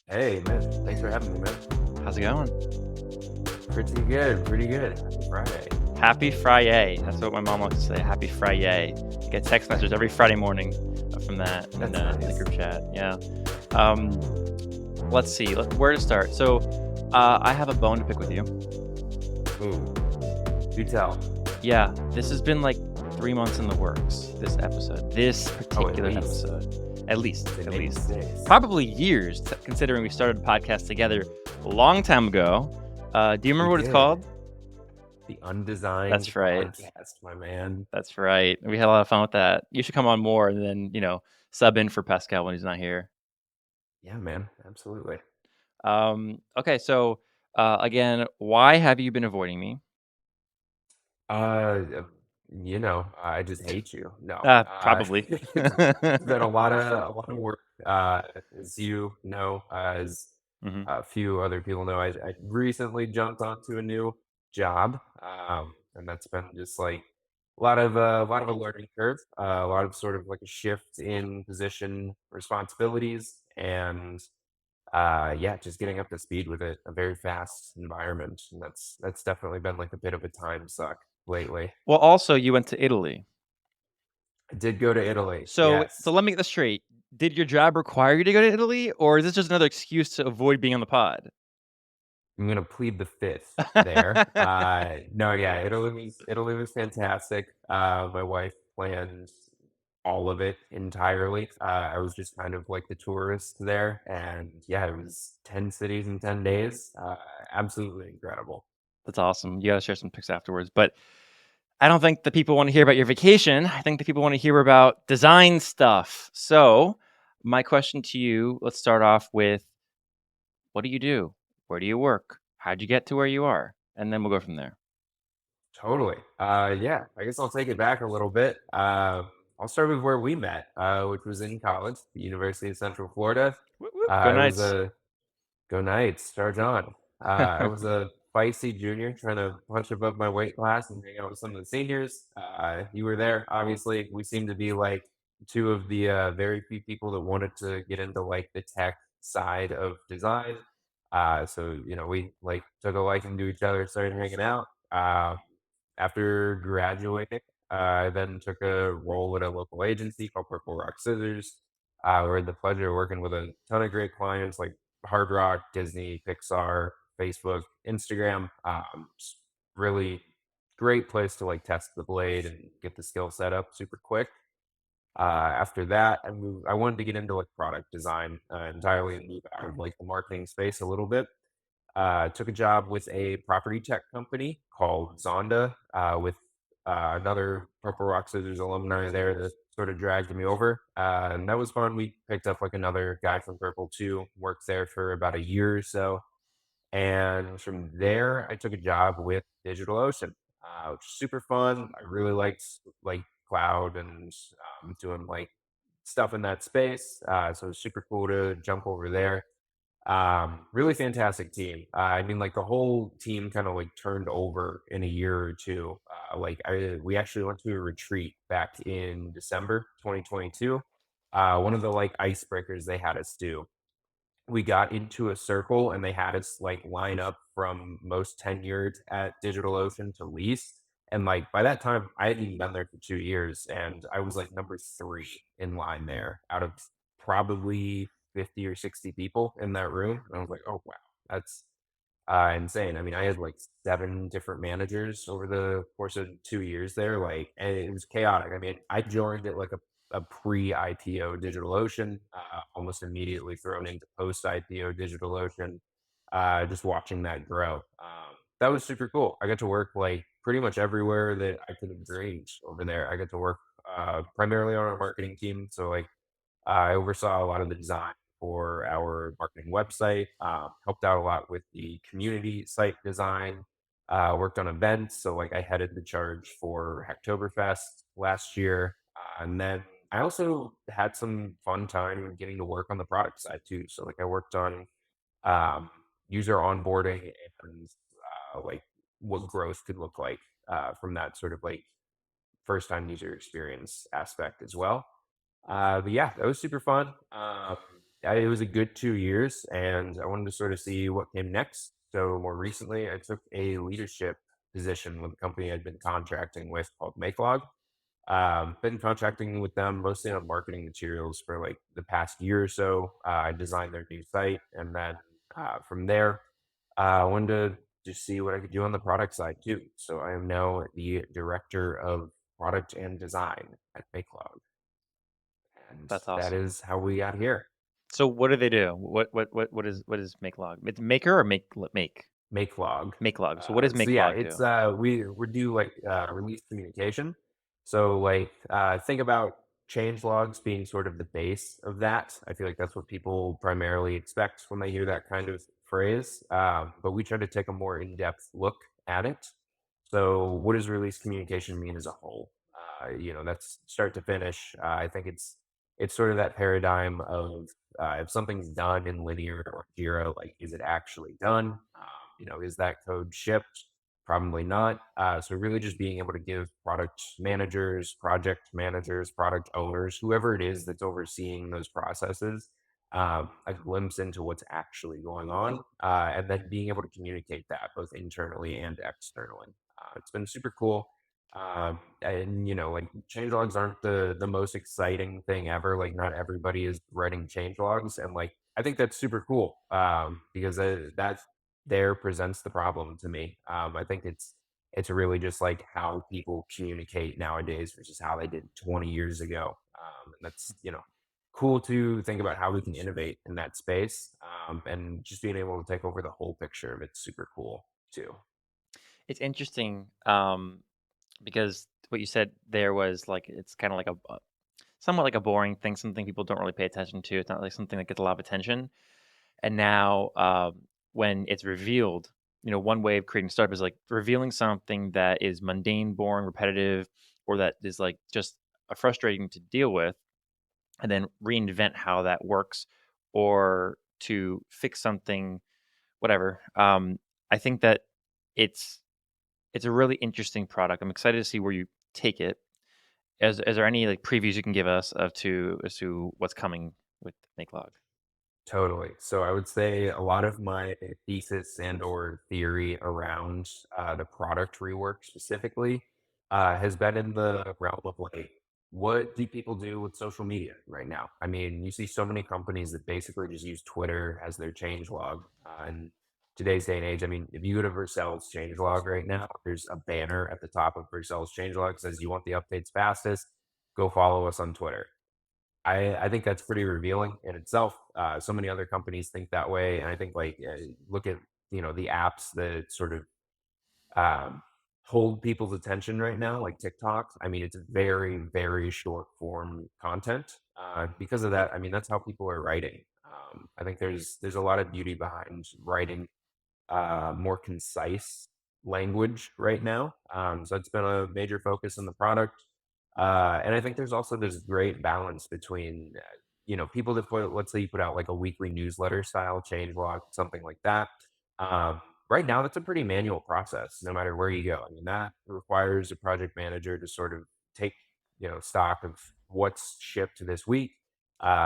Hey, man. Thanks for having me, man. How's it going? Pretty good. Pretty good. Happy Friday. Happy Friday. That's what my mom likes to say. Happy Friday. I get text messages every Friday morning from that That's in the nice. group chat. Yeah. Um, let's see. Where to start? So, I have a bone to pick with you. Ooh, do tell. Yeah, this has been like 3 months in the works. This Oh, at particular least. episode, at least, Say at maybe least, 6. probably years, considering we started a podcast together a long time ago. Do you We remember what it's did. called? The Undesigned That's right. podcast, my man. That's right. We had a lot of fun with that. You should come on more and then, sub in for Pascal when he's not here. Yeah, man. Absolutely. Okay, so again, why have you been avoiding me? Uh, uh, I just hate you. No. Probably. It's been a lot of work. As you know, as hmm a few other people know, I recently jumped onto a new job, and that's been just like a lot of a learning curve, a lot of sort of like a shift in position responsibilities, and yeah, just getting up to speed with a very fast environment, and that's definitely been like a bit of a time suck lately. Well, also you went to Italy. I did go to Italy, So yes. let me get this straight. Did your job require you to go to Italy, or is this just another excuse to avoid being on the pod? I'm gonna plead the fifth there. No, yeah, Italy was fantastic. My wife planned all of it entirely. I was just kind of like the tourist there, and yeah, it was 10 cities in 10 days. Absolutely incredible. That's awesome. You gotta share some pics afterwards. But I don't think the people want to hear about your vacation. I think the people want to hear about design stuff. So, my question to you, let's start off with what do you do? Where do you work? How'd you get to where you are? And then we'll go from there. Totally. Yeah, I guess I'll take it back a little bit. I'll start with where we met, which was in college, the University of Central Florida. Whoop, whoop. Go I was Knights. a Go Knights, charge on. I was a feisty junior trying to punch above my weight class and hang out with some of the seniors. You were there, obviously. We seemed to be like two of the very few people that wanted to get into like the tech side of design. So we like took a liking to each other, started hanging out. After graduating, I then took a role at a local agency called Purple Rock Scissors. We had the pleasure of working with a ton of great clients like Hard Rock, Disney, Pixar, Facebook, Instagram. Just really great place to like test the blade and get the skill set up super quick. After that, I wanted to get into like product design entirely and move out of like the marketing space a little bit. Took a job with a property tech company called Zonda with another Purple Rock Scissors alumni there that sort of dragged me over. And that was fun. We picked up like another guy from Purple too, worked there for about a year or so. And from there, I took a job with DigitalOcean, which was super fun. I really liked like cloud and doing like stuff in that space. So it was super cool to jump over there. Really fantastic team. I mean, like the whole team kind of like turned over in a year or two. We actually went to a retreat back in December 2022. One of the like icebreakers they had us do, we got into a circle and they had us like line up from most tenured at DigitalOcean to least. And like by that time, I hadn't even been there for 2 years, and I was like number three in line there out of probably 50 or 60 people in that room. And I was like, oh wow, that's insane. I mean, I had like 7 different managers over the course of 2 years there. Like, and it was chaotic. I mean, I joined it like a pre-IPO DigitalOcean, almost immediately thrown into post-IPO DigitalOcean, just watching that grow. That was super cool. I got to work like pretty much everywhere that I could have dreamed over there. I got to work primarily on our marketing team. So like I oversaw a lot of the design for our marketing website, helped out a lot with the community site design, worked on events. So, like, I headed the charge for Hacktoberfest last year. And then I also had some fun time getting to work on the product side too. So, like, I worked on um, user onboarding and like what growth could look like from that sort of like first time user experience aspect as well. But yeah, that was super fun. it was a good 2 years, and I wanted to sort of see what came next. So more recently, I took a leadership position with a company I'd been contracting with called MakeLog. Been contracting with them mostly on marketing materials for like the past year or so. I designed their new site, and then from there, I wanted to just see what I could do on the product side too. So I am now the director of product and design at MakeLog, and That's that awesome. is how we got here. So what do they do? What is MakeLog? It's maker or make? Make log. MakeLog. So what does So yeah, MakeLog do? it's we do like release communication. So like think about change logs being sort of the base of that. I feel like that's what people primarily expect when they hear that kind of phrase. But we try to take a more in-depth look at it. So what does release communication mean as a whole? That's start to finish. I think it's sort of that paradigm of if something's done in linear or Jira, like is it actually done? Is that code shipped? Probably not. So really just being able to give product managers, project managers, product owners, whoever it is that's overseeing those processes, a glimpse into what's actually going on, and then being able to communicate that both internally and externally. It's been super cool. And like change logs aren't the most exciting thing ever. Like not everybody is writing change logs, and like I think that's super cool because that there presents the problem to me. I think it's really just like how people communicate nowadays versus how they did 20 years ago. And that's cool to think about how we can innovate in that space. And just being able to take over the whole picture of it's super cool too. It's interesting because what you said there was like it's kind of like somewhat like a boring thing, something people don't really pay attention to. It's not like something that gets a lot of attention. And now, when it's revealed, one way of creating startup is like revealing something that is mundane, boring, repetitive, or that is like just frustrating to deal with, and then reinvent how that works, or to fix something, whatever. I think that it's it's a really interesting product. I'm excited to see where you take it. Is there any like previews you can give us of to as to what's coming with MakeLog? Totally. So I would say a lot of my thesis and or theory around the product rework specifically has been in the realm of like, what do people do with social media right now? I mean, you see so many companies that basically just use Twitter as their change log. And today's day and age, I mean, if you go to Vercel's change log right now, there's a banner at the top of Vercel's change log that says, you want the updates fastest? Go follow us on Twitter. I think that's pretty revealing in itself. So many other companies think that way, and I think like look at the apps that sort of um, hold people's attention right now, like TikTok. I mean, it's very short form content. Because of that, I mean that's how people are writing. I think there's a lot of beauty behind writing more concise language right now. So it's been a major focus in the product. And I think there's also this great balance between, people that put, let's say you put out like a weekly newsletter style change log, something like that. Right now, that's a pretty manual process, no matter where you go. I mean, that requires a project manager to sort of take, stock of what's shipped this week.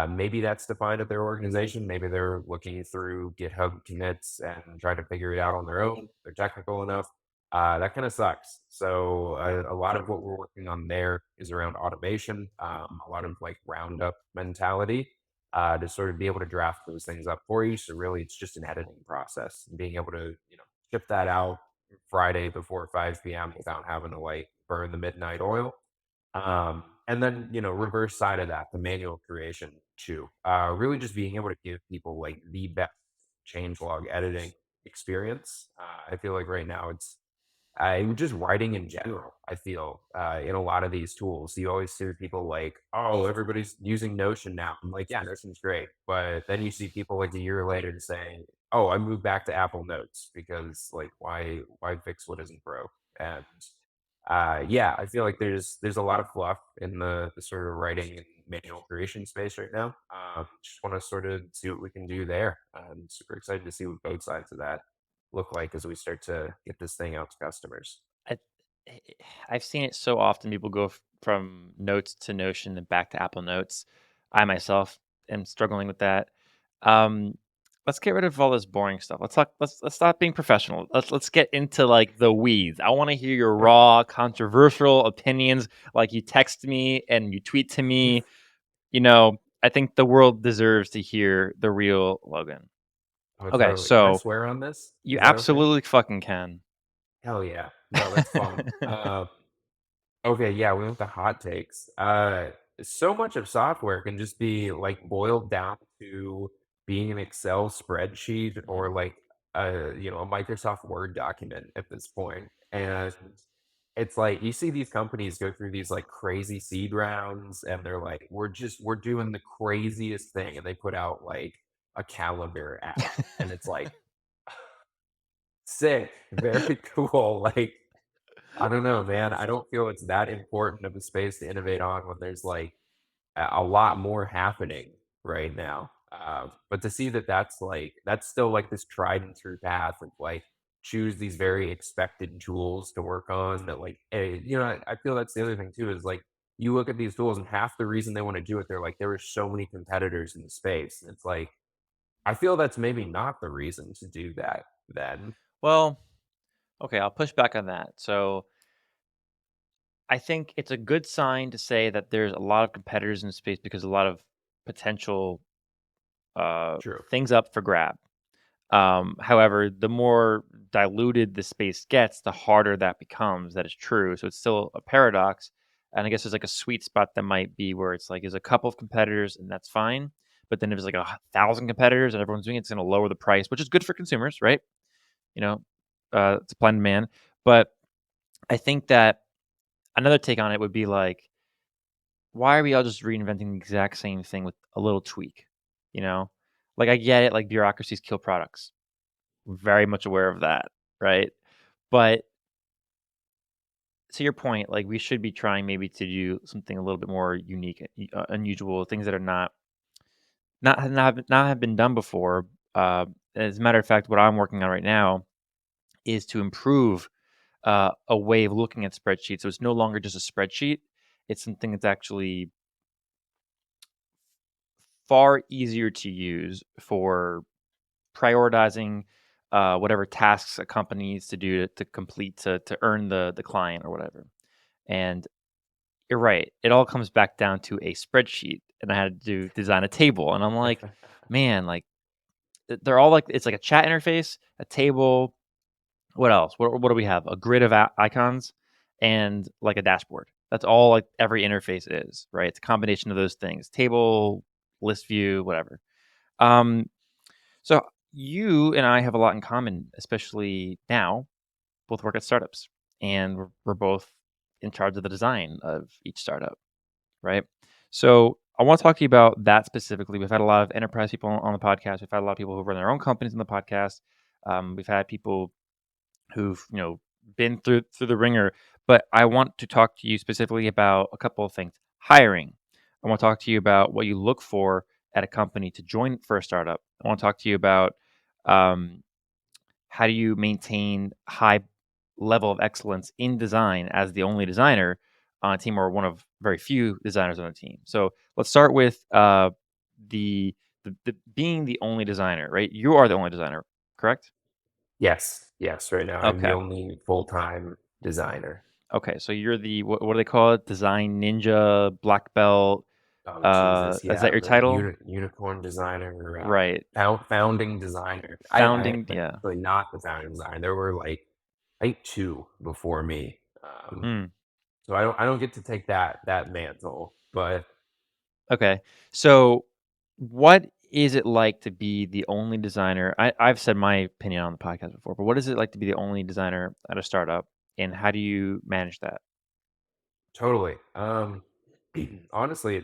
Maybe that's defined at their organization. Maybe they're looking through GitHub commits and trying to figure it out on their own. They're technical enough. That kind of sucks. So a lot of what we're working on there is around automation, a lot of like roundup mentality to sort of be able to draft those things up for you. So really, it's just an editing process and being able to ship that out Friday before 5 p.m. without having to like burn the midnight oil. And then, reverse side of that, the manual creation too. Really just being able to give people like the best changelog editing experience. I feel like right now I'm just writing in general. I feel in a lot of these tools, you always see people like, "Oh, everybody's using Notion now." I'm like, "Yeah, Notion's great," but then you see people like a year later saying, "Oh, I moved back to Apple Notes because like, why fix what isn't broke?" And yeah, I feel like there's a lot of fluff in the sort of writing and manual creation space right now. Just want to sort of see what we can do there. I'm super excited to see what both sides of that look like as we start to get this thing out to customers. I eh, I've seen it so often. People go from Notes to Notion and back to Apple Notes. I myself am struggling with that. Um, let's get rid of all this boring stuff. Let's talk. Let's stop being professional. Let's get into like the weeds. I want to hear your raw, controversial opinions. Like you text me and you tweet to me. I think the world deserves to hear the real Logan. Oh, Okay, totally. Can I so swear on this? you Is that okay? absolutely fucking can. Hell yeah. No, that's fun. Okay, yeah, we went to hot takes. So much of software can just be like boiled down to being an Excel spreadsheet Mhm. or like a Microsoft Word document at this point. And it's like you see these companies go through these like crazy seed rounds and they're like, we're doing the craziest thing, and they put out like a calendar app. And it's like sick, very cool. Like I don't know, man. I don't feel it's that important of a space to innovate on when there's like a lot more happening right now. But to see that that's still like this tried and true path of like choose these very expected tools to work on that I feel that's the other thing too is like you look at these tools and half the reason they want to do it, they're like there are so many competitors in the space. And it's like I feel that's maybe not the reason to do that then. Well, okay, I'll push back on that. So I think it's a good sign to say that there's a lot of competitors in the space because a lot of potential True. things up for grab. However, the more diluted the space gets, the harder that becomes. That is true. So it's still a paradox. And I guess there's like a sweet spot that might be where it's like there's a couple of competitors and that's fine. But then if there's like 1,000 competitors and everyone's doing it, it's going to lower the price, which is good for consumers, right? You know, supply and demand. But I think that another take on it would be like, why are we all just reinventing the exact same thing with a little tweak? You know, like I get it, like bureaucracies kill products. Very much aware of that, right? But to your point, like we should be trying maybe to do something a little bit more unique, unusual, things that are not have been done before. As a matter of fact, what I'm working on right now is to improve a way of looking at spreadsheets. So it's no longer just a spreadsheet. It's something that's actually far easier to use for prioritizing whatever tasks a company needs to do to complete to earn the client or whatever. And you're right. It all comes back down to a spreadsheet, and I had to design a table. And I'm like, man, like they're all like it's like a chat interface, a table. What else? What do we have? A grid of icons and like a dashboard. That's all like every interface is, right? It's a combination of those things: table, list view, whatever. Um, so you and I have a lot in common, especially now. Both work at startups, and we're both in charge of the design of each startup, right? So I want to talk to you about that specifically. We've had a lot of enterprise people on the podcast. We've had a lot of people who run their own companies on the podcast. We've had people who've been through the ringer. But I want to talk to you specifically about a couple of things. Hiring. I want to talk to you about what you look for at a company to join for a startup. I want to talk to you about um, how do you maintain high level of excellence in design as the only designer on a team or one of very few designers on a team. So let's start with the being the only designer, right? You are the only designer, correct? Yes, yes, right now I'm the Okay. only full-time designer. Okay. So you're the what do they call it? Design ninja, black belt. Oh, Jesus, Is that yeah, your the title? unicorn designer, Right. founding designer. I Founding. Yeah. actually not the founding designer. There were like I think 2 before me. Mm. So I don't get to take that mantle, but Okay. So what is it like to be the only designer? I've said my opinion on the podcast before, but what is it like to be the only designer at a startup, and how do you manage that? totally. Honestly,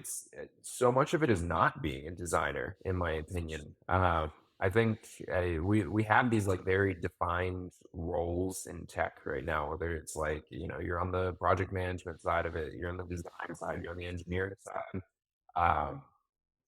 so much of it is not being a designer, in my opinion. I think we have these like very defined roles in tech right now. Whether it's like you're on the project management side of it, you're on the design side, you're on the engineering side. Um,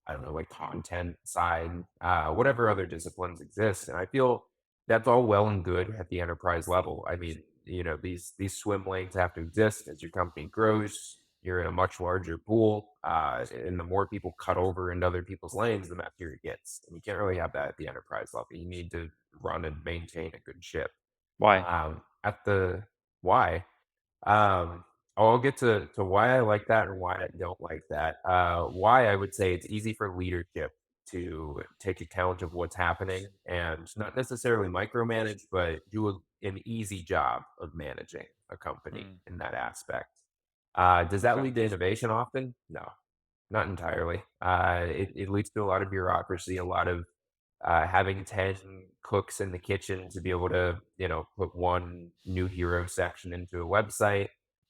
I don't know, like content side, whatever other disciplines exist. And I feel that's all well and good at the enterprise level. I mean, these swim lanes have to exist as your company grows. you're in a much larger pool, and the more people cut over into other people's lanes, the messier it gets. And you can't really have that at the enterprise level. You need to run and maintain a good ship. Why? At the why, um, I'll get to why I like that and why I don't like that. Why I would say it's easy for leadership to take account of what's happening and not necessarily micromanage, but do an easy job of managing a company Mm, in that aspect. Does that okay. lead to innovation often? No, not entirely. It leads to a lot of bureaucracy, a lot of having 10 cooks in the kitchen to be able to, put one new hero section into a website.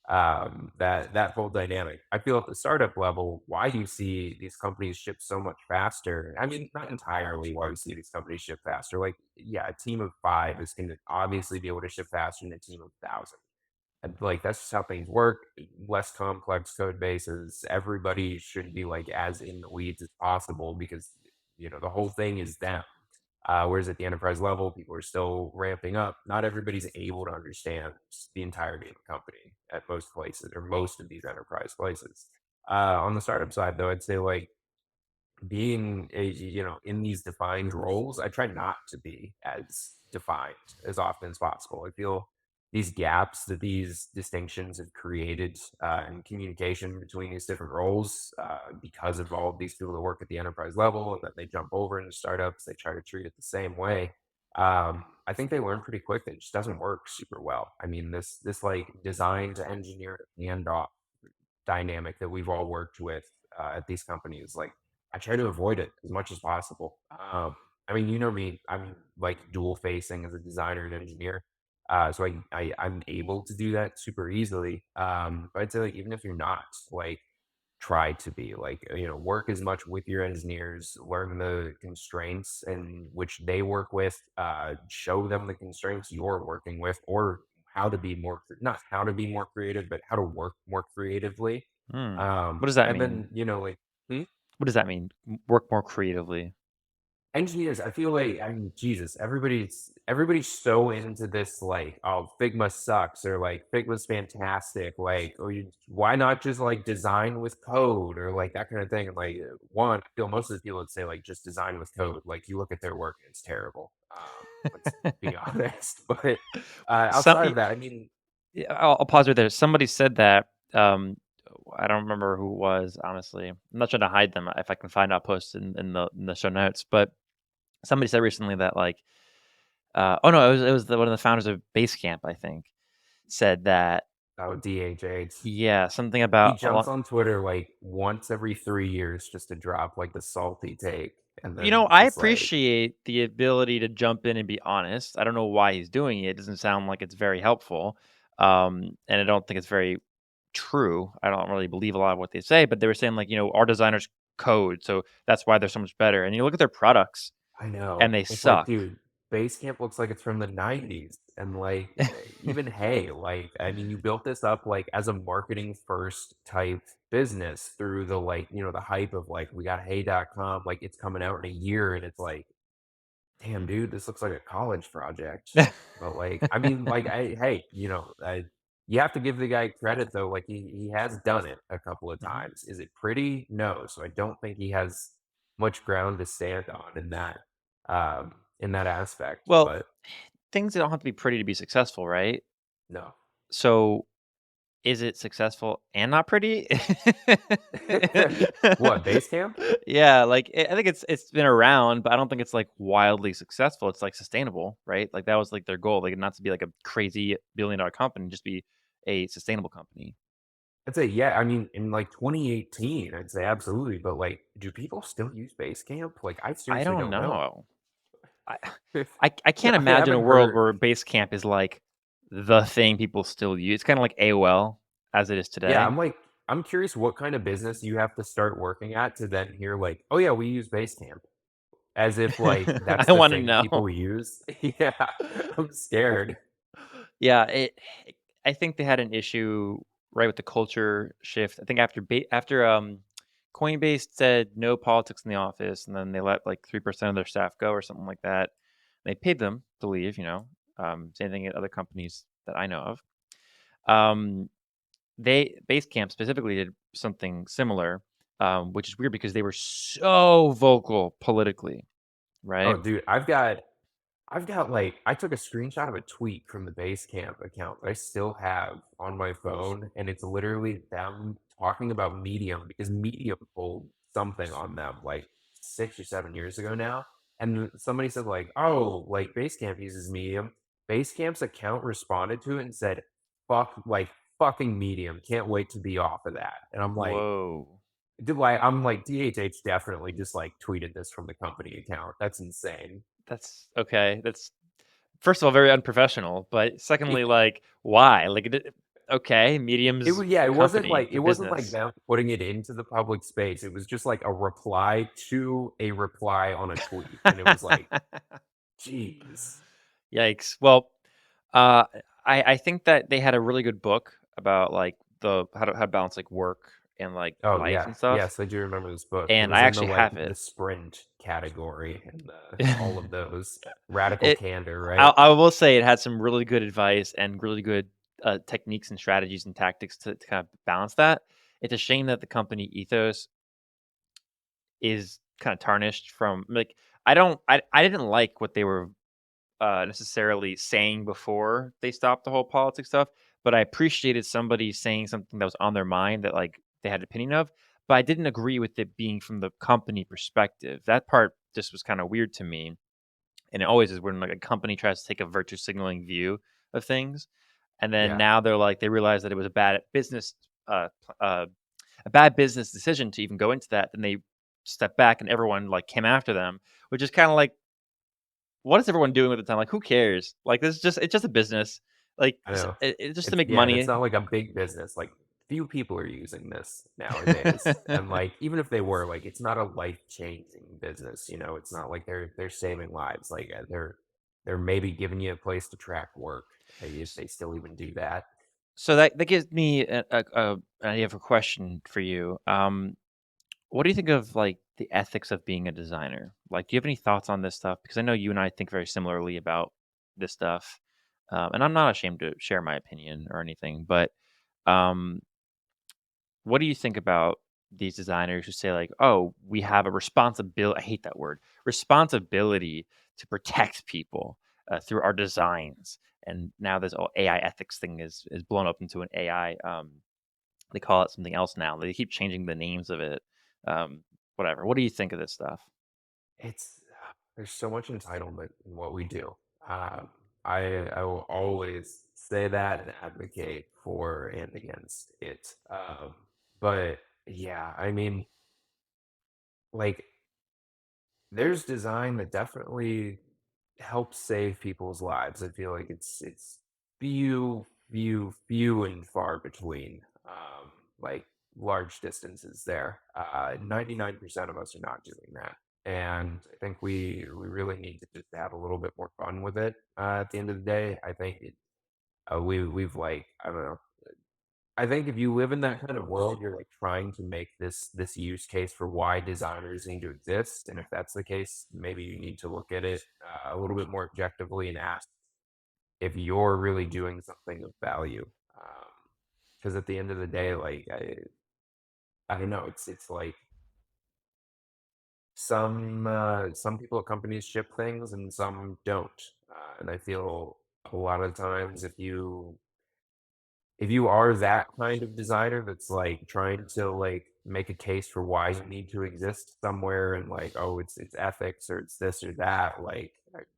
That whole dynamic. I feel at the startup level, why do you see these companies ship so much faster? I mean, not entirely why we see these companies ship faster. Like, yeah, a team of five is going to obviously be able to ship faster than a team of 1,000. And like that's just how things work. Less complex code bases. Everybody should be like as in the weeds as possible because the whole thing is them. Whereas at the enterprise level, people are still ramping up. Not everybody's able to understand the entirety of the company at most places or most of these enterprise places. On the startup side, though, I'd say like being in these defined roles, I try not to be as defined as often as possible. I feel these gaps that these distinctions have created in communication between these different roles because of all of these people that work at the enterprise level and that they jump over into startups, they try to treat it the same way. I think they learn pretty quick that it just doesn't work super well. I mean, this like design to engineer handoff dynamic that we've all worked with at these companies. Like, I try to avoid it as much as possible. I mean, you know me, I'm like dual facing as a designer and engineer. So I'm able to do that super easily. But I'd say like even if you're not, like try to be like work as much with your engineers, learn the constraints in which they work with, show them the constraints you're working with, or how to be more not how to be more creative, but how to work more creatively. Hmm. What does that And mean? then like hmm? What does that mean? Work more creatively. Engineers, I feel like, I mean, Jesus, everybody's so into this, like, oh, Figma sucks or like Figma's fantastic, like, or why not just like design with code or like that kind of thing. And like, one, I feel most of the people would say like just design with code. Like, you look at their work and it's terrible. Let's be honest. But Some outside of that, I mean, Yeah, I'll pause right there. Somebody said that, I don't remember who it was, honestly. I'm not trying to hide them. If I can find, I'll post in the show notes. But somebody said recently that oh no, it was one of the founders of Basecamp, I think, said that, oh, DHH. yeah, something He about a jumps lot. on Twitter like once every 3 years just to drop like the salty take, and then I just like appreciate the ability to jump in and be honest. I don't know why he's doing it. It doesn't sound like it's very helpful, and I don't think it's very true. I don't really believe a lot of what they say, but they were saying like, our designers code, so that's why they're so much better. And you look at their products I and know. they It's like, suck. dude, Basecamp looks like it's from the 90s. And like even Hey, like I mean you built this up like as a marketing first type business through the like, the hype of like we got hey.com, like it's coming out in a year and it's like damn, dude, this looks like a college project. But like, I mean, like, hey, you have to give the guy credit though. Like, he has done it a couple of Mhm. times. Is it pretty? No. So I don't think he has much ground to stand on in that aspect. Well, But things don't have to be pretty to be successful, right? no. So is it successful and not pretty? What Basecamp? Yeah, like I think it's been around, but I don't think it's like wildly successful. It's like sustainable, right? Like that was like their goal, like not to be like a crazy billion-dollar company, just be a sustainable company. I'd say yeah. I mean, in like 2018, I'd say absolutely. But like, do people still use Basecamp? Like, I I seriously don't don't know. know. I I can't I imagine a haven't world heard. where Basecamp is like the thing people still use. It's kind of like AOL as it is Yeah, today. I'm curious what kind of business you have to start working at to then hear like, "Oh yeah, we use Basecamp." As if like that's I the want to thing know. people use. Yeah, I'm scared. Yeah, I think they had an issue, right, with the culture shift. I think after Coinbase said no politics in the office, and then they let like 3% of their staff go or something like that. They paid them to leave. Same thing at other companies that I know of. Um, Basecamp specifically did something similar, which is weird because they were so vocal politically, Oh, right? dude, I've got like I took a screenshot of a tweet from the Basecamp account that I still have on my phone, and it's literally them talking about Medium because Medium pulled something on them like 6 or 7 years ago now. And somebody said like, "Oh, like Basecamp uses Medium." Basecamp's account responded to it and said, "Fuck, like fucking Medium. Can't wait to be off of that." And I'm like, Whoa. I'm like, DHH definitely just like tweeted this from the company account. That's insane. That's okay. That's first of all very unprofessional, but secondly, like, why? Like, okay, It Medium's was yeah, a company, it a wasn't like business. them putting it into the public space. It was just like a reply to a reply on a tweet, and it was like, "Jeez." Yikes. Well, uh, I think that they had a really good book about like the how to balance like work and like Oh, life yeah. and stuff, Yes, I do remember this book. It and I was in the, actually like, have the it. sprint category and all of those. Radical It candor, right? I will say it had some really good advice and really good, techniques and strategies and tactics to kind of balance that. It's a shame that the company ethos is kinda tarnished from like, I didn't like what they were, necessarily saying before they stopped the whole politics stuff, but I appreciated somebody saying something that was on their mind that, like, they had an opinion of, but I didn't agree with it being from the company perspective. That part just was kinda weird to me. And it always is when like a company tries to take a virtue signaling view of things, and then Yeah, now they're like they realize that it was a bad business decision to even go into that. Then they step back and everyone like came after them, which is kind of like what is everyone doing at the time? Like who cares? Like this is just it's just a business. Like I know. it's just to It's make yeah, and it's money. not like a big business, like, few people are using this nowadays, and, like, even if they were, like, it's not a life-changing business, you know? It's not like they're saving lives, like, they're maybe giving you a place to track work, if they still even do that. So that gives me an idea of a question for you. What do you think of like the ethics of being a designer? Like, do you have any thoughts on this stuff? Because I know you and I think very similarly about this stuff, and I'm not ashamed to share my opinion or anything. But um, what do you think about these designers who say like, "Oh, we have a responsibility"? I hate that word. Responsibility to protect people through our designs. And now this whole AI ethics thing is blown up into an AI. They call it something else now. They keep changing the names of it. Whatever. What do you think of this stuff? It's there's so much entitlement in what we do. Um, I will always say that and advocate for and against it. But yeah, I mean, like there's design that definitely helps save people's lives. I feel like it's few and far between. Like large distances there. 99% of us are not doing that. And I think we really need to just have a little bit more fun with it. At the end of the day, I think we've like I don't know. I think if you live in that kind of world, you're like trying to make this use case for why designers need to exist, and if that's the case, maybe you need to look at it a little bit more objectively and ask if you're really doing something of value. Because at the end of the day, like I don't know, it's like some people at companies ship things and some don't, and I feel a lot of times if you are that kind of designer that's like trying to like make a case for why you need to exist somewhere and like oh it's ethics or it's this or that like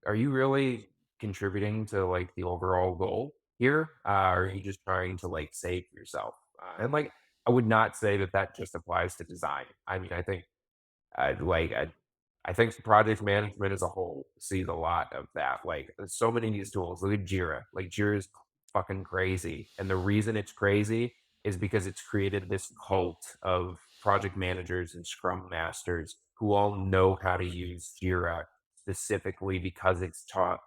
are you really contributing to like the overall goal here or are you just trying to like save yourself and like I would not say that that just applies to design. I mean I think I think project management as a whole sees a lot of that. Like, there's so many of these tools. Look at Jira. Like, Jira is fucking crazy. And the reason it's crazy is because it's created this cult of project managers and scrum masters who all know how to use Jira specifically because it's tough.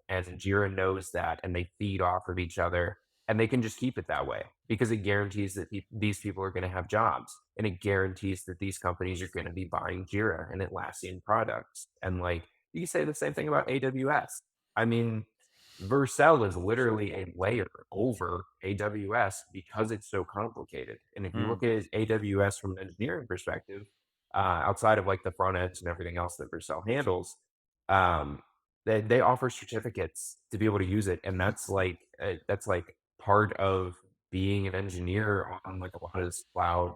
And Jira knows that and they feed off of each other and they can just keep it that way because it guarantees that these people are going to have jobs and it guarantees that these companies are going to be buying Jira and Atlassian products. And like you can say the same thing about AWS. I mean, Vercel is literally a layer over AWS because it's so complicated. And if you Mm, look at AWS from an engineering perspective, outside of like the front ends and everything else that Vercel handles, um, they offer certificates to be able to use it, and that's like part of being an engineer on like a lot of this cloud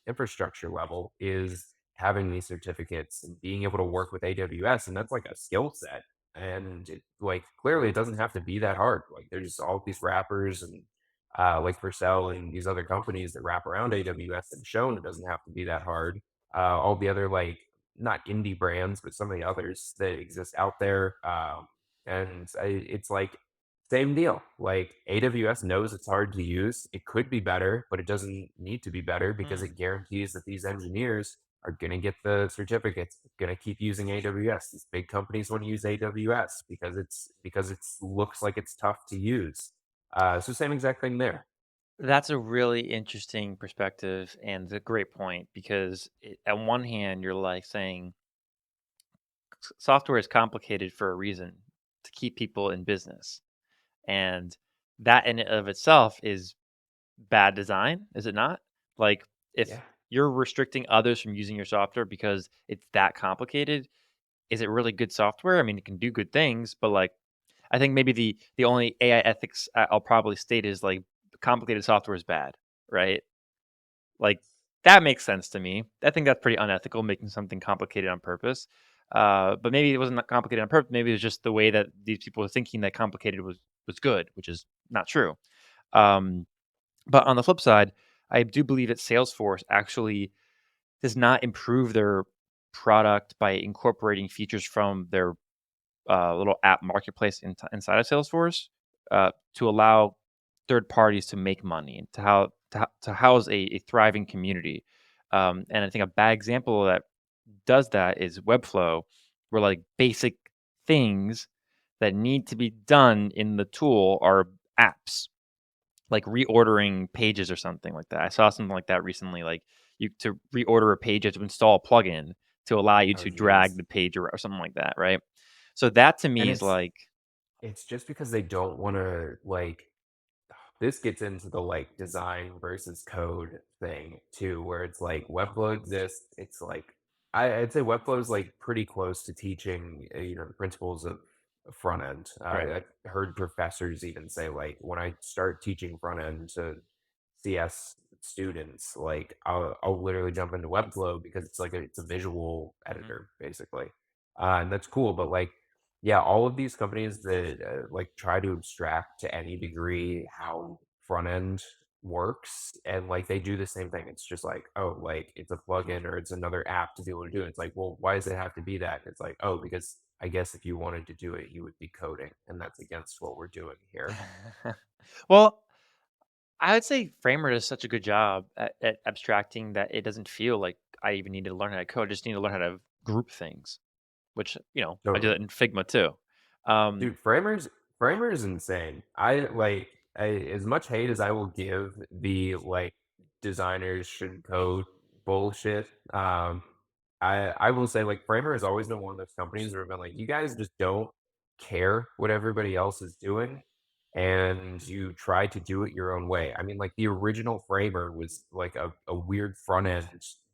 infrastructure level is having these certificates and being able to work with AWS, and that's like a skill set. And like clearly, it doesn't have to be that hard. Like there's all these wrappers and like Vercel and these other companies that wrap around AWS that have shown it doesn't have to be that hard. All the other like not indie brands, but some of the others that exist out there. It's like same deal. Like AWS knows it's hard to use. It could be better, but it doesn't need to be better because mm. it guarantees that these engineers are going to get the certificates, going to keep using AWS. These big companies want to use AWS because it's looks like it's tough to use. So same exact thing there. That's a really interesting perspective and a great point because on one hand, you're like saying software is complicated for a reason to keep people in business. And that in and of itself is bad design, is it not? Like, if Yeah. you're restricting others from using your software because it's that complicated, is it really good software? I mean, it can do good things, but like, I think maybe the only AI ethics I'll probably state is like complicated software is bad, right? Like that makes sense to me. I think that's pretty unethical, making something complicated on purpose. But maybe it wasn't that complicated on purpose. Maybe it was just the way that these people were thinking that complicated was good, which is not true. Um, but on the flip side, I do believe that Salesforce actually does not improve their product by incorporating features from their little app marketplace inside of Salesforce to allow third parties to make money and to house a thriving community. And I think a bad example of that does that is Webflow, where like basic things that need to be done in the tool are apps like reordering pages or something like that. I saw something like that recently. Like you to reorder a page, you have to install a plugin to allow you Oh to drag geez. the page or something like that, right? So that to And me is like, it's just because they don't want to like this gets into the like design versus code thing too, where it's like Webflow exists. It's like I'd say Webflow is like pretty close to teaching the principles of front end. right. I heard professors even say like when I start teaching front end to CS students, like I'll literally jump into Webflow because it's like it's a visual Mhm. editor basically, and that's cool. But like, yeah, all of these companies that like try to abstract to any degree how front end works, and like they do the same thing. It's just like, oh, like it's a plugin or it's another app to be able to do it. It's like, well, why does it have to be that? It's like, oh, because I guess if you wanted to do it, you would be coding, and that's against what we're doing here. Well, I would say Framer does such a good job at abstracting that it doesn't feel like I even need to learn how to code. I just need to learn how to group things, which I do Totally. that in Figma too. Um, Dude, Framers insane. As much hate as I will give the like designers should code bullshit. I will say like Framer has always been one of those companies where I've been like, you guys just don't care what everybody else is doing, and you try to do it your own way. I mean, like the original Framer was like a weird front end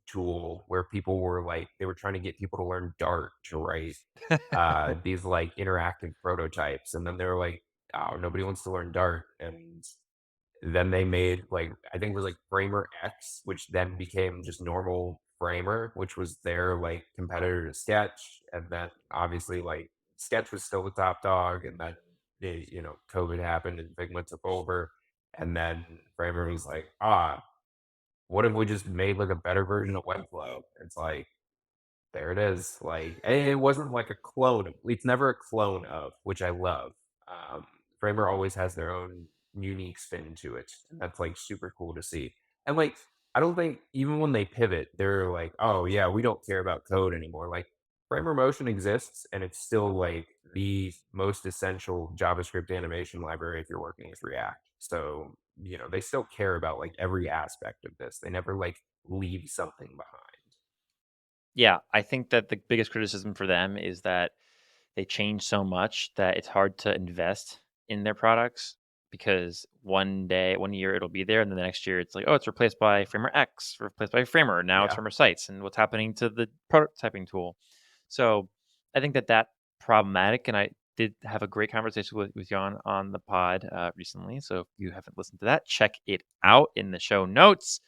tool where people were like they were trying to get people to learn Dart to write these like interactive prototypes, and then they were like, "Oh, nobody wants to learn Dart," and then they made like I think it was like Framer X, which then became just normal Framer, which was their like competitor to Sketch, and then obviously like Sketch was still the top dog, and then COVID happened and Figma took over, and then Framer was like, what if we just made like a better version of Webflow? It's like there it is. Like, and it wasn't like a clone. It's never a clone of, which I love. Um, Framer always has their own unique spin to it, and that's like super cool to see. And like, I don't think even when they pivot, they're like, "Oh yeah, we don't care about code anymore." Like, Framer Motion exists, and it's still like the most essential JavaScript animation library if you're working with React. So they still care about like every aspect of this. They never like leave something behind. yeah, I think that the biggest criticism for them is that they change so much that it's hard to invest in their products because one year it'll be there, and then the next year it's like, oh, it's replaced by Framer X, replaced by Framer. Now it's Yeah. Framer Sites, and what's happening to the prototyping tool? So I think that problematic, and I did have a great conversation with you on the pod recently. So if you haven't listened to that, check it out in the show notes.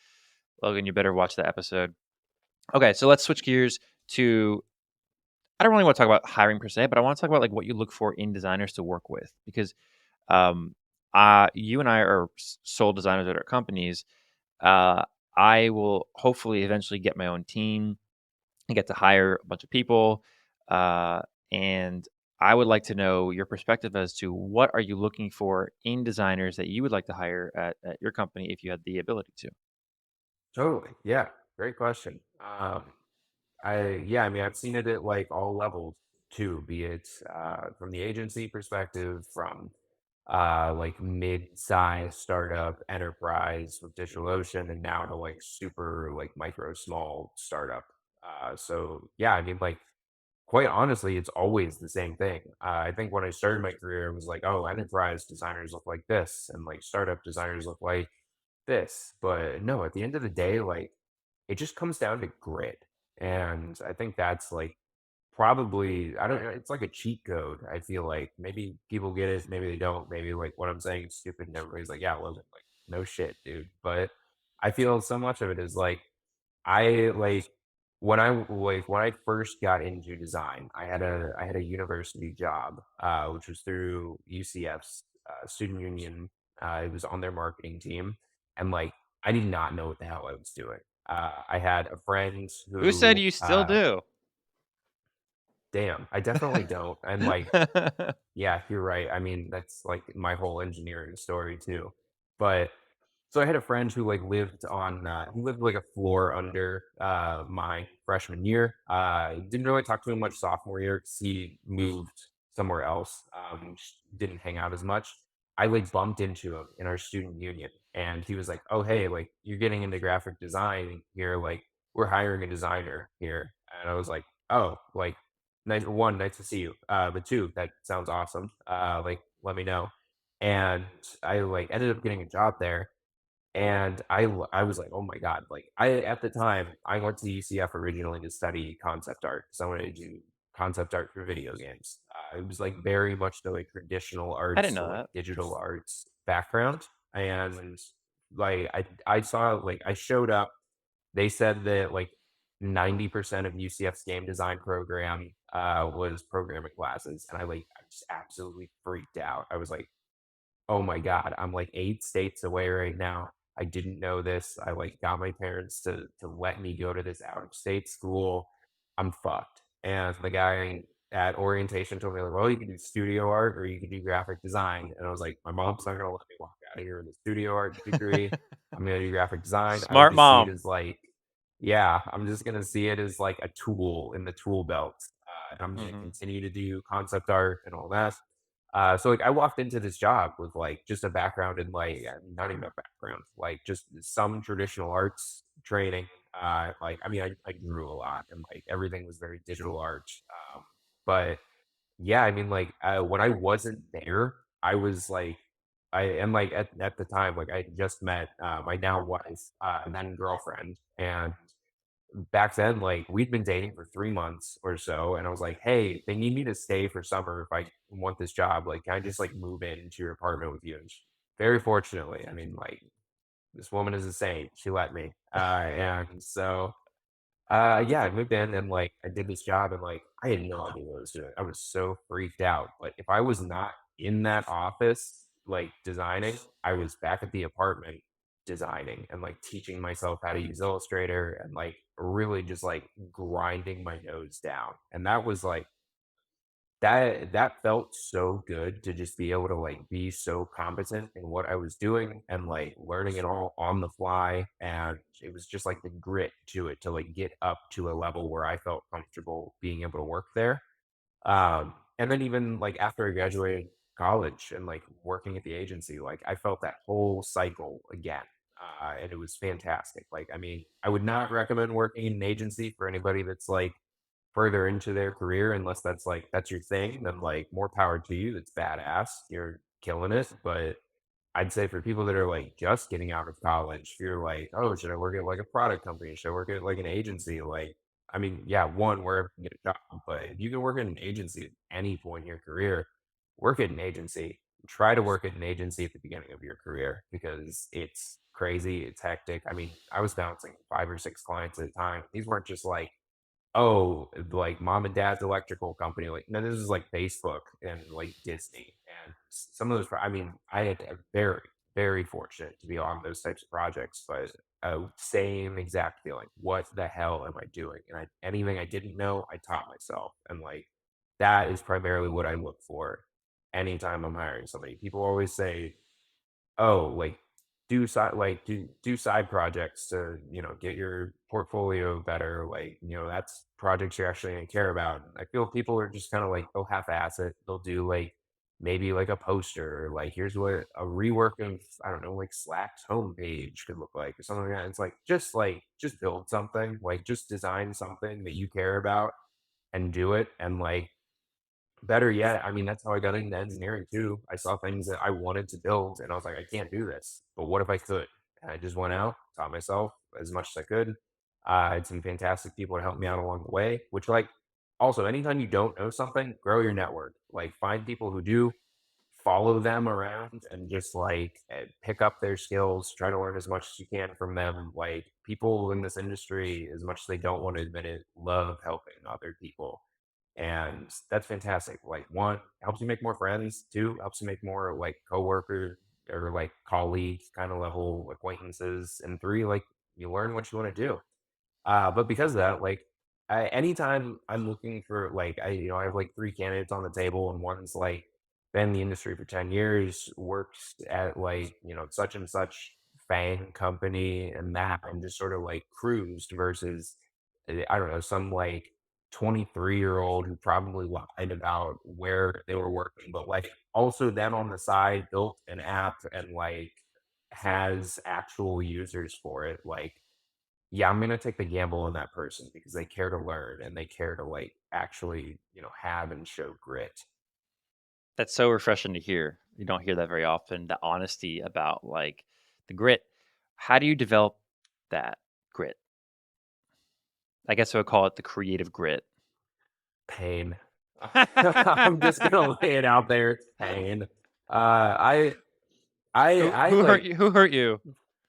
Logan, you better watch that episode. Okay, so let's switch gears to I don't really want to talk about hiring per se, but I want to talk about like what you look for in designers to work with because um you and I are sole designers at our companies. Uh I will hopefully eventually get my own team and get to hire a bunch of people. Uh and I would like to know your perspective as to what are you looking for in designers that you would like to hire at your company if you had the ability to. Totally. Yeah. Great question. I mean, I've seen it at like all levels too, be it from the agency perspective, from like mid-sized startup enterprise with DigitalOcean, and now to like super like micro small startup. So yeah, I mean, like quite honestly, it's always the same thing. I think when I started my career, it was like, oh, enterprise designers look like this, and like startup designers look like this. But no, at the end of the day, like it just comes down to grit. And I think that's like probably, I don't know, it's like a cheat code. I feel like maybe people get it, maybe they don't. Maybe like what I'm saying is stupid and everybody's like, yeah, Logan, like no shit, dude. But I feel so much of it is like I like when I first got into design, I had a university job, which was through UCF's student union. It was on their marketing team, and like I did not know what the hell I was doing. I had a friend Who said who, you still do? damn, I definitely don't, and like yeah, you're right. I mean, that's like my whole engineering story too. But so I had a friend who like lived on he lived like a floor under my freshman year. Didn't really talk to him much sophomore year because he moved somewhere else. Didn't hang out as much. I like bumped into him in our student union and he was like, "Oh, hey, like you're getting into graphic design here, like we're hiring a designer here." And I was like, "Oh, like nice one, nice to see you. But two, that sounds awesome. Like let me know." And I like ended up getting a job there and I was like, "Oh my god," like, I at the time, I went to UCF originally to study concept art, so I wanted to do concept art for video games. It was, like, very much the, like, traditional I didn't arts to, know like, that. digital arts background, and, like, I saw like, I showed up, they said that, like, 90% of UCF's game design program, was programming classes, and I just absolutely freaked out. I was like, oh my god, I'm like 8 states away right now. I didn't know this. I like got my parents to let me go to this out of state school. I'm fucked. And the guy at orientation told me like, well, you can do studio art or you can do graphic design. And I was like, my mom's not gonna let me walk out of here with a studio art degree. I'm gonna do graphic design. I Smart just see it mom. as like, yeah, I'm just gonna see it as like a tool in the tool belt. And I'm gonna Mhm. continue to do concept art and all that. So like I walked into this job with like just a background in like not even a background, like just some traditional arts training. Like I mean, I grew a lot and like everything was very digital art. But yeah, I mean, like when I wasn't there, I was like, I and like at the time, like I had just met my now wife and then girlfriend, and back then, like we'd been dating for 3 months or so, and I was like, "Hey, they need me to stay for summer if I want this job. Like, can I just like move into your apartment with you?" And very fortunately, I mean, like this woman is a saint. She let me, and so yeah, I moved in and like I did this job and like I had no idea what I was doing. I was so freaked out. But if I was not in that office, like designing, I was back at the apartment designing and like teaching myself how to use Illustrator and like really just like grinding my nose down. And that was like that felt so good to just be able to like be so competent in what I was doing and like learning it all on the fly. And it was just like the grit to it to like get up to a level where I felt comfortable being able to work there. And then even like after I graduated college and like working at the agency, like I felt that whole cycle again. And it was fantastic. Like, I mean, I would not recommend working in an agency for anybody that's like further into their career, unless that's your thing, then like more power to you. That's badass. You're killing it. But I'd say for people that are like just getting out of college, if you're like, oh, should I work at like a product company? Should I work at like an agency? Like, I mean, yeah, one, wherever you get a job, but if you can work at an agency at any point in your career, work at an agency. Try to work at an agency at the beginning of your career because it's crazy, it's hectic. I mean, I was bouncing 5 or 6 clients at a time. These weren't just like, oh, like mom and dad's electrical company. Like, no, this is like Facebook and like Disney. And some of those, I mean, I had a very, very fortunate to be on those types of projects, but same exact feeling. What the hell am I doing? And anything I didn't know, I taught myself. And like, that is primarily what I look for anytime I'm hiring somebody. People always say, oh, like do side projects to, get your portfolio better. Like, that's projects you're actually gonna care about. I feel people are just kind of like they'll half-ass it. They'll do like maybe like a poster, like here's what a rework of I don't know, like Slack's homepage could look like or something like that. It's like just build something, like just design something that you care about and do it. And like better yet, I mean, that's how I got into engineering too. I saw things that I wanted to build and I was like, I can't do this, but what if I could? And I just went out, taught myself as much as I could. I had some fantastic people to help me out along the way, which like also anytime you don't know something, grow your network. Like find people who do, follow them around and just like pick up their skills, try to learn as much as you can from them. Like people in this industry, as much as they don't want to admit it, love helping other people. And that's fantastic. Like one, helps you make more friends. Two, helps you make more like coworker or like colleague kind of level acquaintances. And three, like you learn what you want to do. But because of that, like, anytime I'm looking for like, I have like 3 candidates on the table, and one's like been in the industry for 10 years, works at like such and such FANG company and that, and just sort of like cruised versus I don't know some like 23-year-old who probably lied about where they were working, but like also then on the side built an app and like has actual users for it, like yeah, I'm gonna take the gamble on that person because they care to learn and they care to like actually, have and show grit. That's so refreshing to hear. You don't hear that very often, the honesty about, like, the grit. How do you develop that grit? I guess I would call it the creative grit. Pain. I'm just gonna lay it out there. It's pain. I Who hurt like you? Who hurt you?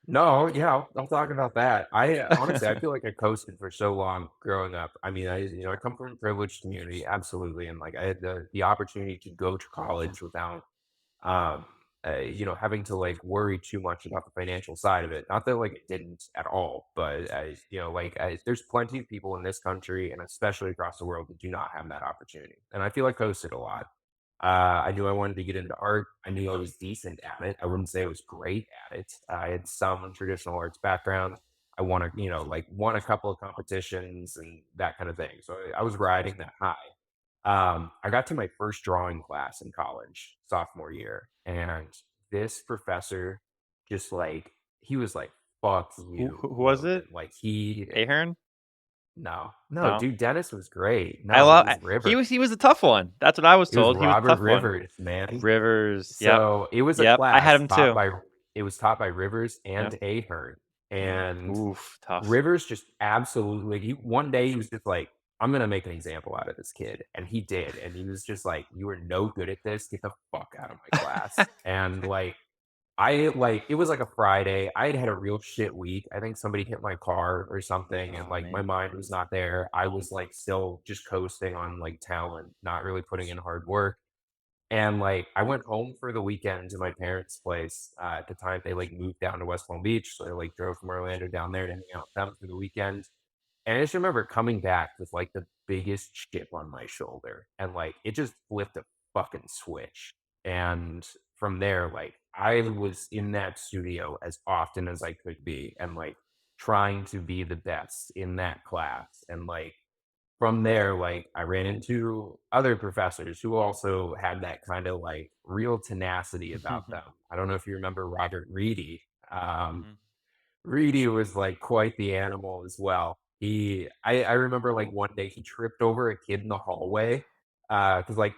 no, yeah, I'll talk about that. Honestly, I feel like I coasted for so long growing up. I mean, I come from a privileged community, absolutely, and like I had the opportunity to go to college without um, having to like worry too much about the financial side of it. Not that like it didn't at all, but there's plenty of people in this country and especially across the world that do not have that opportunity. And I feel like I coasted a lot. I knew I wanted to get into art. I knew I was decent at it. I wouldn't say I was great at it. I had some traditional arts background. I won like won a couple of competitions and that kind of thing. So I was riding that high. I got to my first drawing class in college, sophomore year, and this professor just like he was like, "Fuck you, Who was it? Logan." Like he, Ahern? no, no, No. dude, Dennis was great. I No, it love was River. he was a tough one. That's what I was It was told. He was a Robert tough one. Rivers, man. Rivers. Yep. So it was a Yep. I had class him taught too. by it was taught by Rivers Yep. and Ahern, and Oof, tough. Rivers just absolutely one day he was just like, "I'm gonna make an example out of this kid," and he did, and he was just like, "You are no good at this. Get the fuck out of my class." And like it was like a Friday. I had had a real shit week. I think somebody hit my car or something, and Oh, like my man. mind was not there. I was like still just coasting on like talent, not really putting in hard work. And, like, I went home for the weekend to my parents' place. At the time, they, like, moved down to West Palm Beach, so I, like, drove from Orlando down there to hang out with them for the weekend. And I just remember coming back with, like, the biggest chip on my shoulder, and, like, it just flipped a fucking switch. And from there, like, I was in that studio as often as I could be and, like, trying to be the best in that class. And, like, from there, like, I ran into other professors who also had that kind of, like, real tenacity about them. I don't know if you remember Robert Reedy. Mhm. Reedy was, like, quite the animal as well. I remember, like, one day he tripped over a kid in the hallway, because like,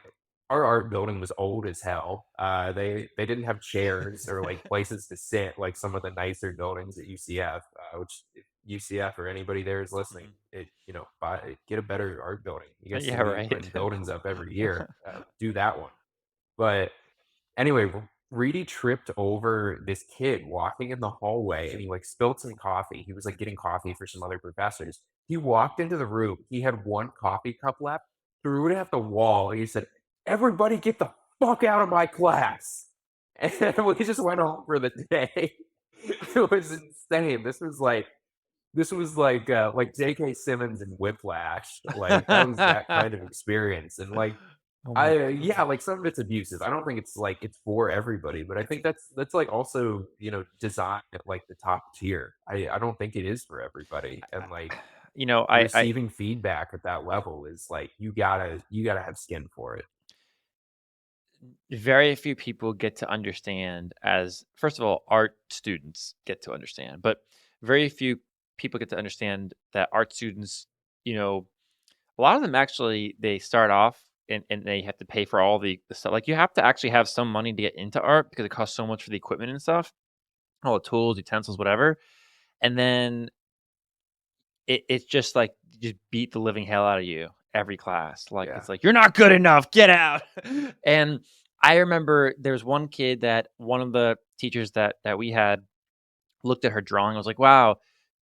our art building was old as hell. They didn't have chairs or, like, places to sit like some of the nicer buildings at UCF, which if UCF or anybody there is listening, Mhm. get a better art building. You guys Yeah, seem to be right. putting buildings up every year, do that one. But anyway, Reedy tripped over this kid walking in the hallway and he like spilled some coffee. He was like getting coffee for some other professors. He walked into the room. He had one coffee cup left, threw it at the wall, and he said, "Everybody get the fuck out of my class." And then we just went home for the day. It was insane. This was like J.K. Simmons and Whiplash. Like that was that kind of experience. And like Oh my yeah, god. like some of it's abusive. I don't think it's like it's for everybody, but I think that's like also, design at like the top tier. I don't think it is for everybody. And like You know, I receiving feedback at that level is like you gotta have skin for it. very few people get to understand as first of all, art students get to understand, but very few people get to understand that art students, you know, a lot of them actually they start off and they have to pay for all the stuff. Like you have to actually have some money to get into art because it costs so much for the equipment and stuff, all the tools, utensils, whatever. And then it's just like just beat the living hell out of you every class. Like Yeah. it's like you're not good enough, get out. And I remember there was one kid that one of the teachers that we had looked at her drawing. I was like, wow,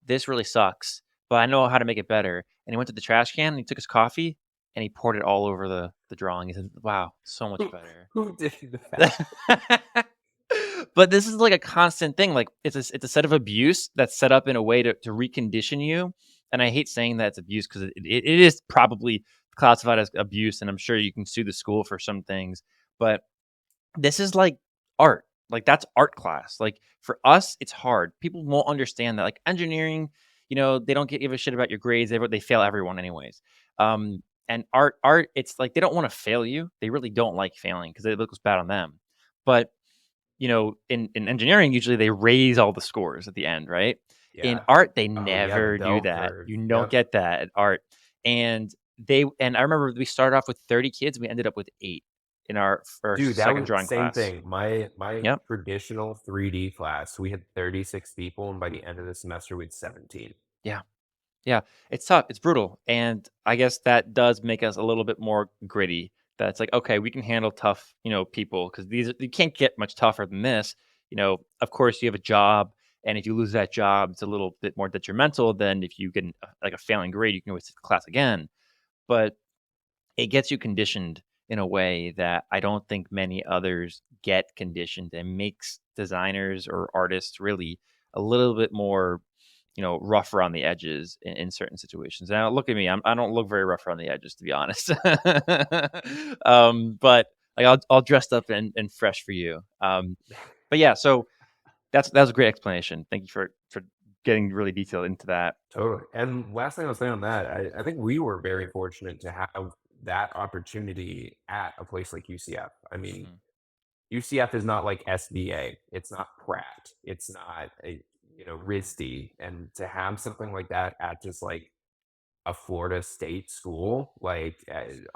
this really sucks, but I know how to make it better. And he went to the trash can and he took his coffee and he poured it all over the drawing. He said, wow, so much Who better. who did that? But this is like a constant thing. Like it's a set of abuse that's set up in a way to recondition you. And I hate saying that it's abuse because it is probably classified as abuse, and I'm sure you can sue the school for some things. But this is like art. Like that's art class. Like for us, it's hard. People won't understand that. Like engineering, they don't give a shit about your grades. They fail everyone anyways. And art, it's like they don't want to fail you. They really don't like failing because it looks bad on them. But in engineering, usually they raise all the scores at the end, right? In Yeah. art, they Oh yeah, the never do bell that. curve. You don't Yep. get that at art. And I remember we started off with 30 kids, we ended up with 8 in our Dude, first that second was drawing same class. thing. My Yep. traditional 3D class, we had 36 people, and by the end of the semester, we had 17. Yeah. Yeah, it's tough, it's brutal, and I guess that does make us a little bit more gritty. That's like, okay, we can handle tough, people because you can't get much tougher than this. Of course, you have a job, and if you lose that job, it's a little bit more detrimental than if you get like a failing grade. You can always take the class again, but it gets you conditioned in a way that I don't think many others get conditioned and makes designers or artists really a little bit more, rough around the edges in certain situations. Now, look at me. I don't look very rough around the edges, to be honest. But like I'll dressed up and fresh for you. But yeah, so that was a great explanation. Thank you for getting really detailed into that. Totally. And last thing I'll say on that, I think we were very fortunate to have that opportunity at a place like UCF. I mean, Mhm. UCF is not like SBA. It's not Pratt. It's not RISD. And to have something like that at just like a Florida State school, like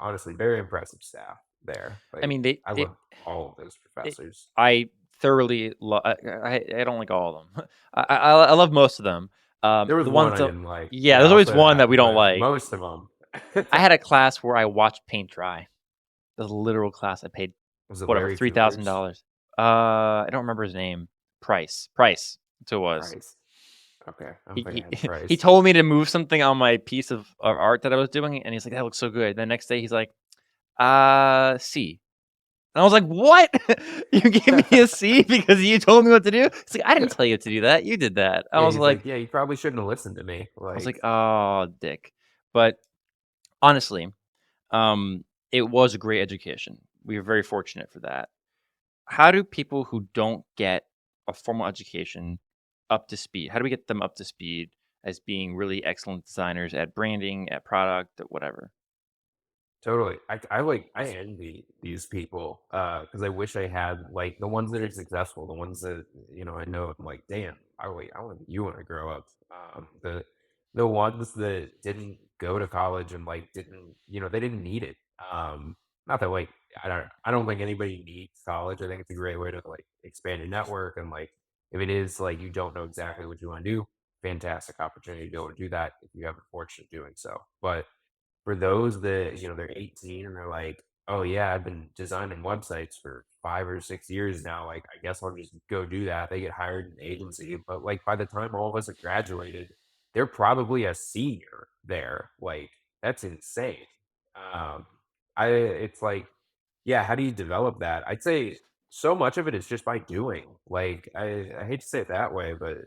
honestly, very impressive staff there. I Like mean, they I it love all of those It professors. I thoroughly I don't like all of them. I love most of them. There was The one ones I that didn't like. yeah, Yeah, there's I'll always say one that that. we don't But like. most of them. I had a class where I watched paint dry. The literal class I paid Was it whatever, Larry Coopers? $3,000. I don't remember his name. Price. That's who it was. Price. Okay, I don't think I He had he Price. told me to move something on my piece of art that I was doing, and he's like, "That looks so good." The next day, he's like, C." And I was like, "What? You gave me a C because you told me what to do?" It's like, "I didn't tell you to do that. You did that." I Yeah, was he's like like, "Yeah, you probably shouldn't have listened to me." I was Like, like, "Oh, dick." But honestly, um, it was a great education. We were very fortunate for that. How do people who don't get a formal education up to speed? How do we get them up to speed as being really excellent designers at branding, at product, at whatever? totally. I envy these people, because I wish I had, like, the ones that are successful, the ones that, I know I'm like, "Damn, I wanna be you when I grow up." the ones that didn't go to college and, like, didn't they didn't need it. Not that, like, I don't think anybody needs college. I think it's a great way to, like, expand your network and, like, if it is, like, you don't know exactly what you wanna do, fantastic opportunity to be able to do that if you have the fortune of doing so. But for those that, they're 18 and they're like, "Oh, yeah, I've been designing websites for 5 or 6 years now, like, I guess I'll just go do that." They get hired in an agency, but, like, by the time all of us have graduated, they're probably a senior there, like, that's insane. Um, it's like, yeah, how do you develop that? I'd say so much of it is just by doing, like, I hate to say it that way, but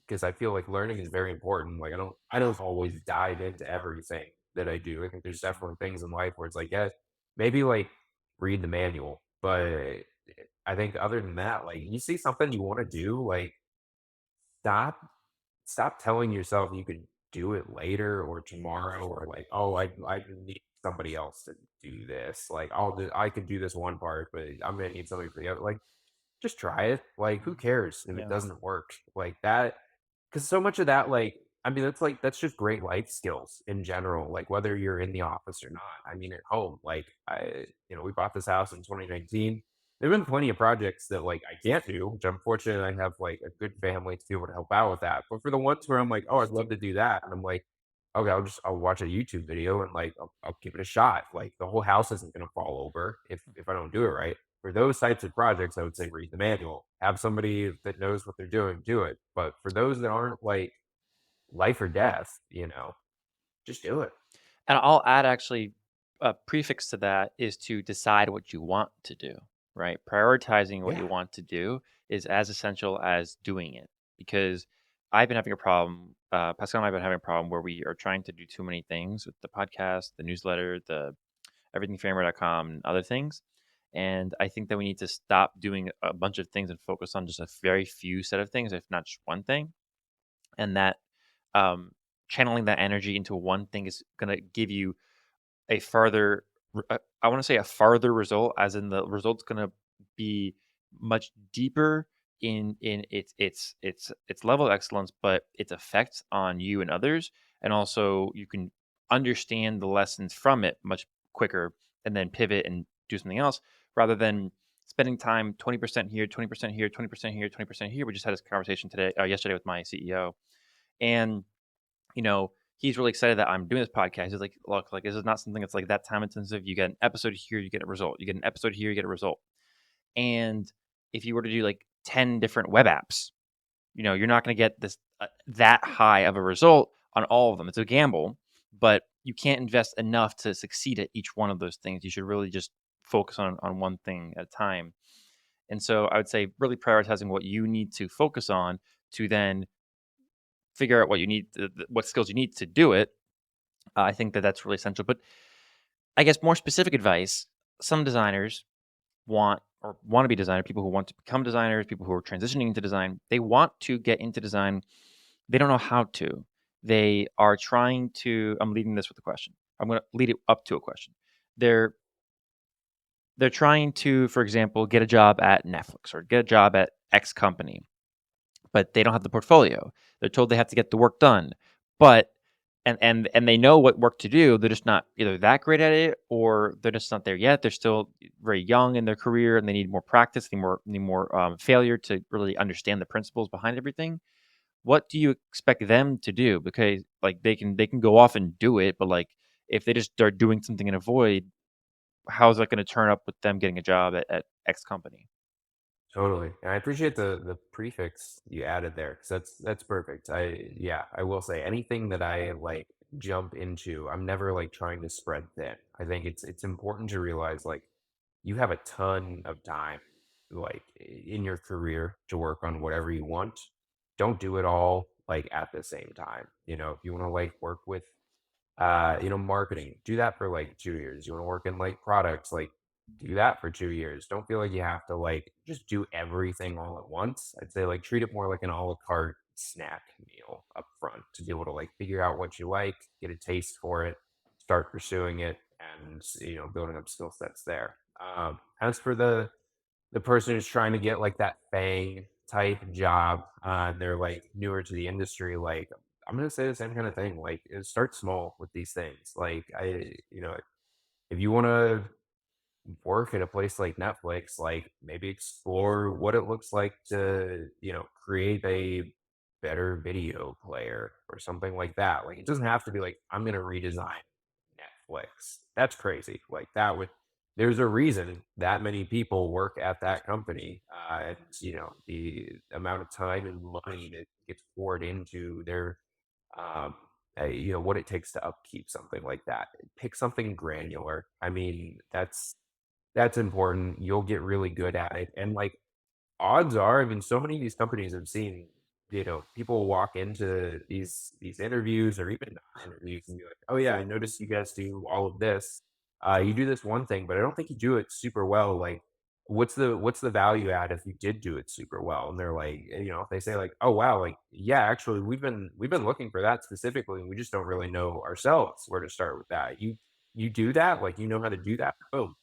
because I feel like learning is very important, like, I don't always dive into everything that I do. I think there's definitely things in life where it's like, yeah, maybe like read the manual. But I think other than that, like you see something you want to do, like stop stop telling yourself you could do it later or tomorrow or like, oh, I need somebody else to do this. Like I could do this one part, but I'm gonna need somebody for the other. Like just try it. Like, who cares if it Yeah. doesn't work? Like that, because so much of that, like, I mean, that's just great life skills in general. Like whether you're in the office or not. I mean, at home, like we bought this house in 2019. There've been plenty of projects that like I can't do, which I'm fortunate I have like a good family to be able to help out with that. But for the ones where I'm like, oh, I'd love to do that, and I'm like, okay, I'll watch a YouTube video and like I'll give it a shot. Like the whole house isn't gonna fall over if I don't do it right. For those types of projects, I would say read the manual. Have somebody that knows what they're doing do it. But for those that aren't like life or death, just do it. And I'll add actually a prefix to that is to decide what you want to do, right? Prioritizing what Yeah. you want to do is as essential as doing it because I've been having a problem. Pascal and I have been having a problem where we are trying to do too many things with the podcast, the newsletter, the everythingframer.com, and other things. And I think that we need to stop doing a bunch of things and focus on just a very few set of things, if not just one thing. And that um, channeling that energy into one thing is going to give you a farther I wanna say a farther result, as in the result's gonna be much deeper in its level of excellence, but its effect on you and others, and also you can understand the lessons from it much quicker and then pivot and do something else rather than spending time 20% here, 20% here, 20% here, 20% here. We just had this conversation yesterday with my CEO, and he's really excited that I'm doing this podcast. He's like, look, like this is not something that's like that time intensive. You get an episode here, you get a result. You get an episode here, you get a result. And if you were to do like 10 different web apps, you're not going to get this that high of a result on all of them. It's a gamble, but you can't invest enough to succeed at each one of those things. You should really just focus on one thing at a time. And so I would say really prioritizing what you need to focus on to then figure out what you need, what skills you need to do it. I think that that's really essential. But I guess more specific advice: some designers want to be designers. People who want to become designers, people who are transitioning into design, they want to get into design. They don't know how to. They are trying to. I'm leading this with a question. I'm going to lead it up to a question. They're they're trying to, for example, get a job at Netflix or get a job at X company, but they don't have the portfolio. They're told they have to get the work done, but and they know what work to do. They're just not either that great at it or they're just not there yet. They're still very young in their career and they need more practice, need more failure to really understand the principles behind everything. What do you expect them to do? Because like they can go off and do it, but like if they just start doing something in a void, how is that going to turn up with them getting a job at X company? Totally. And I appreciate the prefix you added there because that's perfect. I will say anything that I like jump into, I'm never like trying to spread thin. I think it's important to realize like you have a ton of time like in your career to work on whatever you want. Don't do it all like at the same time. If you want to like work with marketing, do that for like 2 years. You want to work in like products, like do that for 2 years. Don't feel like you have to like just do everything all at once. I'd say like treat it more like an a la carte snack meal up front to be able to like figure out what you like, get a taste for it, start pursuing it, and building up skill sets there. As for the person who's trying to get like that FANG type job, and they're like newer to the industry, like I'm gonna say the same kind of thing. Like, start small with these things. Like, if you want to work at a place like Netflix, like maybe explore what it looks like to, create a better video player or something like that. Like, it doesn't have to be like, I'm going to redesign Netflix. That's crazy. Like, there's a reason that many people work at that company. And, the amount of time and money that gets poured into um, what it takes to upkeep something like that. Pick something granular. I mean, that's important. You'll get really good at it. And like odds are, I mean, so many of these companies have seen, people walk into these interviews or even interviews and be like, "Oh yeah, I noticed you guys do all of this. You do this one thing, but I don't think you do it super well. Like, what's the value add if you did do it super well?" And they're like, if they say like, "Oh wow, like yeah, actually we've been looking for that specifically, and we just don't really know ourselves where to start with that. You do that, like you know how to do that. Boom,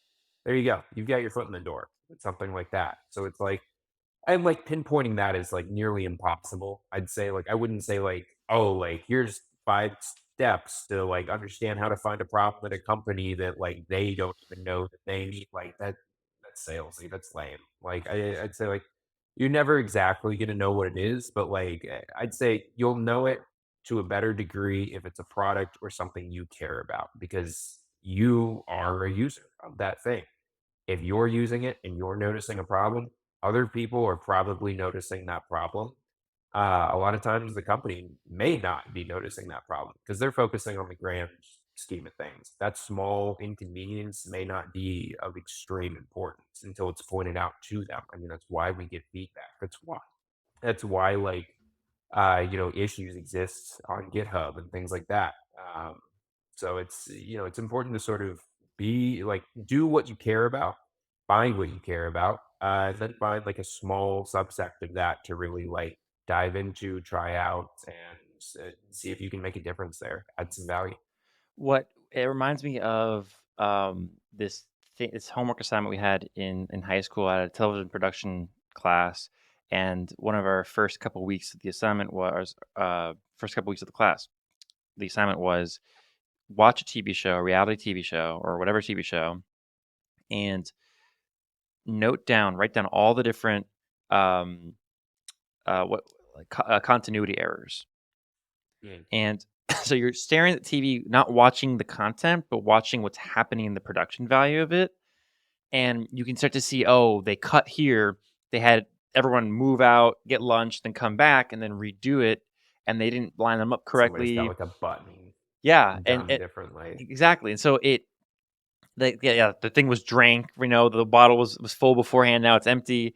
there you go. You've got your foot in the door with something like that." So it's like and, like, pinpointing that is, like, nearly impossible. I'd say, like I wouldn't say, like, "Oh, like, here's 5 steps to, like, understand how to find a problem at a company that, like, they don't even know that they need." Like, that's salesy, that's lame. Like, I'd say, like, you're never exactly gonna know what it is, but, like, I'd say you'll know it to a better degree if it's a product or something you care about because you are a user of that thing. If you're using it and you're noticing a problem, other people are probably noticing that problem. A lot of times the company may not be noticing that problem because they're focusing on the grand scheme of things. That small inconvenience may not be of extreme importance until it's pointed out to them. I mean, that's why we get feedback. That's why like issues exist on GitHub and things like that. So it's important to sort of be like do what you care about, find what you care about, and then find like a small subsect of that to really like dive into, try out, and see if you can make a difference there, add some value. What it reminds me of, this homework assignment we had in high school at a television production class, and one of our first couple weeks of the assignment was first couple weeks of the class. The assignment was watch a TV show, a reality TV show, or whatever TV show, and write down all the different um, what continuity errors. Mm. And so you're staring at the TV, not watching the content, but watching what's happening in the production value of it. And you can start to see, oh, they cut here. They had everyone move out, get lunch, then come back and then redo it. And they didn't line them up Somebody's got correctly. like a button Yeah. And done differently. exactly. And so the thing was drank, the bottle was full beforehand. Now it's empty.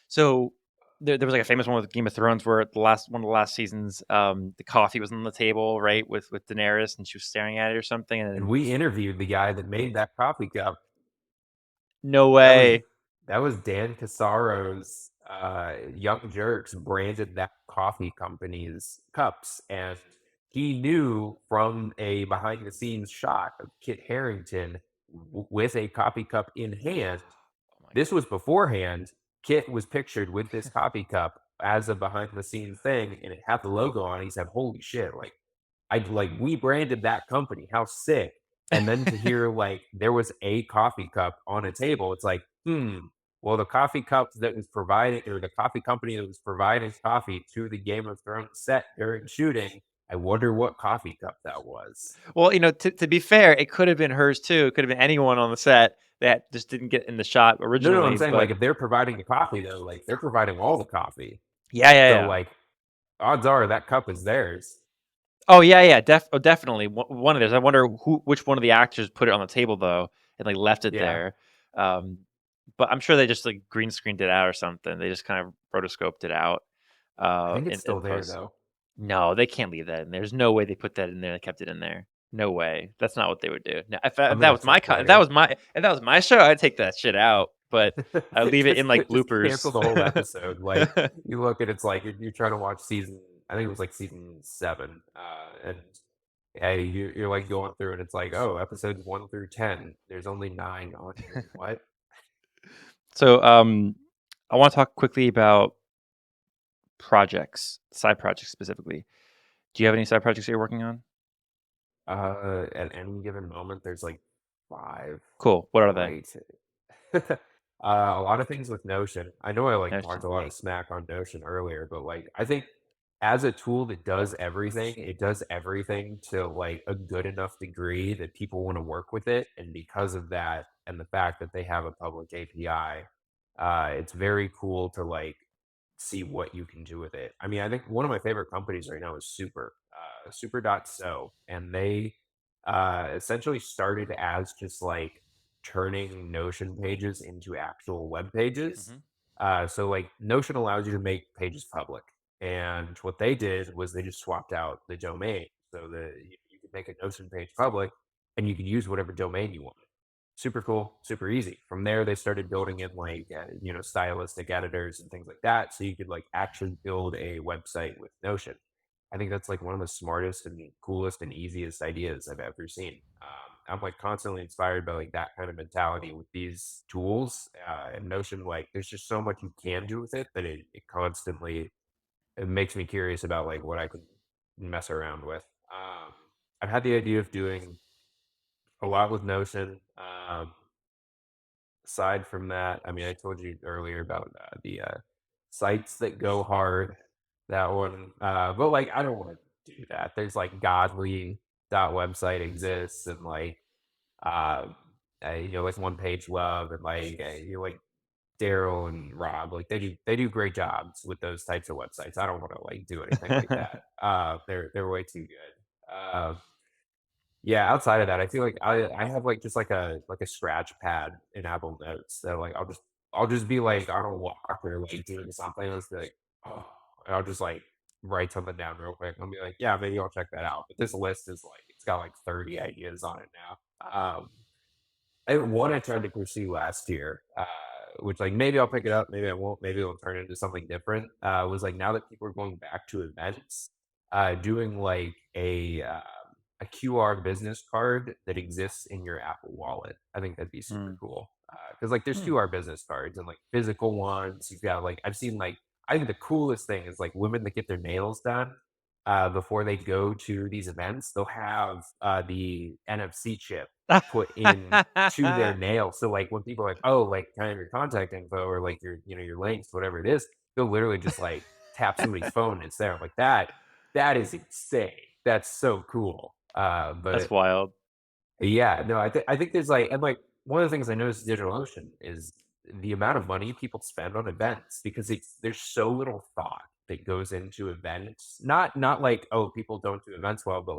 So there was like a famous one with Game of Thrones where one of the last seasons, the coffee was on the table, right, with Daenerys, and she was staring at it or something, and And then we interviewed the guy that made that coffee cup. no That was way. that was Dan Casaro's, Young Jerks branded that coffee company's cups, and he knew from a behind the scenes shot of Kit Harington with a coffee cup in hand. Oh my This god. was beforehand. Kit was pictured with this coffee cup as a behind the scenes thing, and it had the logo on it. He said, "Holy shit, we branded that company. How sick." And then to hear like there was a coffee cup on a table, it's like, well, the coffee cup that was providing or the coffee company that was providing coffee to the Game of Thrones set during shooting, I wonder what coffee cup that was. Well, to be fair, it could have been hers too. It could have been anyone on the set that just didn't get in the shot No, no, I'm originally. saying like But if they're providing the coffee though, like they're providing all the coffee. yeah, yeah, So yeah. like odds are that cup is theirs. Oh yeah, yeah, definitely one of theirs. I wonder which one of the actors put it on the table though, and like left it Yeah. there. Um, but I'm sure they just like green screened it out or something. They just kind of rotoscoped it out I think it's in still there post. though. No, they can't leave that in there. There's no way they put that in there. They kept it in there. No way. That's not what they would do. No, I'm if that gonna was my check if that later. was my show, I'd take that shit out. But I'd leave it in like Just cancel bloopers. the whole episode. Like you look at it's like you're trying to watch season. I think it was like season 7, and hey, you're like going through and it's like, oh, episodes 1 through 10. There's only 9 on here. What? So I want to talk quickly about projects, side projects specifically. Do you have any side projects that you're working on? At any given moment, there's like 5, Cool. What are they? right? A lot of things with Notion. I know I like talked Notion. a lot of smack on Notion earlier, but like I think as a tool that does everything, it does everything to like a good enough degree that people want to work with it. And because of that, and the fact that they have a public API, it's very cool to like see what you can do with it. I mean, I think one of my favorite companies right now is Super, and they essentially started as just like turning Notion pages into actual web pages. Mhm. So like Notion allows you to make pages public. And what they did was they just swapped out the domain so that you could make a Notion page public and you could use whatever domain you want. Super cool, super easy. From there, they started building in like stylistic editors and things like that, so you could like actually build a website with Notion. I think that's like one of the smartest and coolest and easiest ideas I've ever seen. I'm like constantly inspired by like that kind of mentality with these tools and Notion. Like, there's just so much you can do with it that it constantly it makes me curious about like what I could mess around with. I've had the idea of doing a lot with Notion. Aside from that, I mean, I told you earlier about the sites that go hard. That one, but like, I don't want to do that. There's like Godly dot website exists, and like, uh, like One Page Love, and like, like Daryl and Rob, like they do great jobs with those types of websites. I don't want to like do anything like that. They're way too good. Yeah, outside of that, I feel like I have, like, just like a scratch pad in Apple Notes that, like, I'll just be, like, on a walk or, like, doing something, and it's like, "Oh," and I'll just, like, write something down real quick. I'll be like, "Yeah, maybe I'll check that out." But this list is, like it's got, like, 30 ideas on it now. And one I tried to pursue last year, which like maybe I'll pick it up, maybe I won't, maybe it'll turn into something different. Was like now that people are going back to events, doing like a QR business card that exists in your Apple Wallet. I think that'd be super Mm. cool because like there's Hmm. QR business cards and like physical ones. You've got like I've seen like I think the coolest thing is like women that get their nails done before they go to these events. They'll have the NFC chip put in to their nail. So like when people are like, oh, like kind of your contact info or like your links, whatever it is, they'll literally just like tap somebody's phone and it's there. I'm like that is insane. That's so cool. That's But wild. yeah, no, I think there's like and like one of the things I noticed with DigitalOcean is the amount of money people spend on events because there's so little thought that goes into events. Not like, oh, people don't do events well, but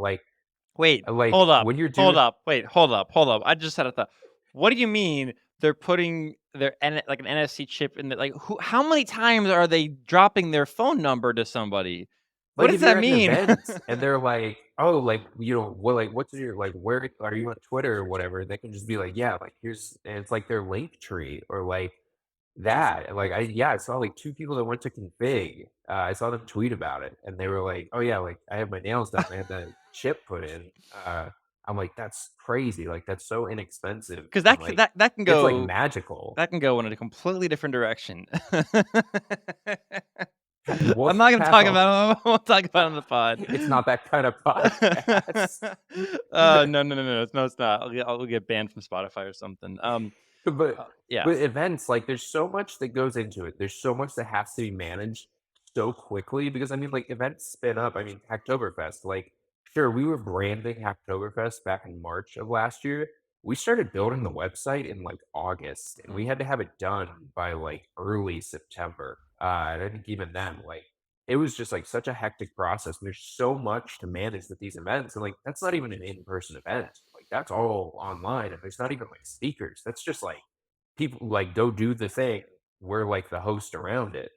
Wait, like hold up, when you're hold doing up, wait, hold up. I just had a thought. What do you mean they're putting their like an NFC chip in the like who how many times are they dropping their phone number to somebody? What like, does if you're that at an mean? event and they're like, "Oh, like, what's your like, where are you on Twitter or whatever?" They can just be like, "Yeah, like, here's" and it's like their link tree or like that. Like, I saw like 2 people that went to Config. I saw them tweet about it, and they were like, "Oh yeah, like, I have my nails done. I had the chip put in." I'm like, "That's crazy. Like, that's so inexpensive Because and like, that can it's like go magical." that can go in a completely different direction. What I'm not gonna talk how? about I won't talk about it on the pod. It's not that kind of podcast. No, no, no, no, no, it's not. I'll get banned from Spotify or something. But Yeah. with events, like, there's so much that goes into it. There's so much that has to be managed so quickly because, I mean, like, events spin up. I mean, Hacktoberfest, like, sure, we were branding Hacktoberfest back in March of last year. We started building the website in, like, August, and we Mm, had to have it done by, like, early September. And I think even then, like, it was just, like, such a hectic process, and there's so much to manage with these events, and, like, that's not even an in-person event. Like, that's all online, and there's not even, like, speakers. That's just, like, people, like, go do the thing. We're, like, the host around it.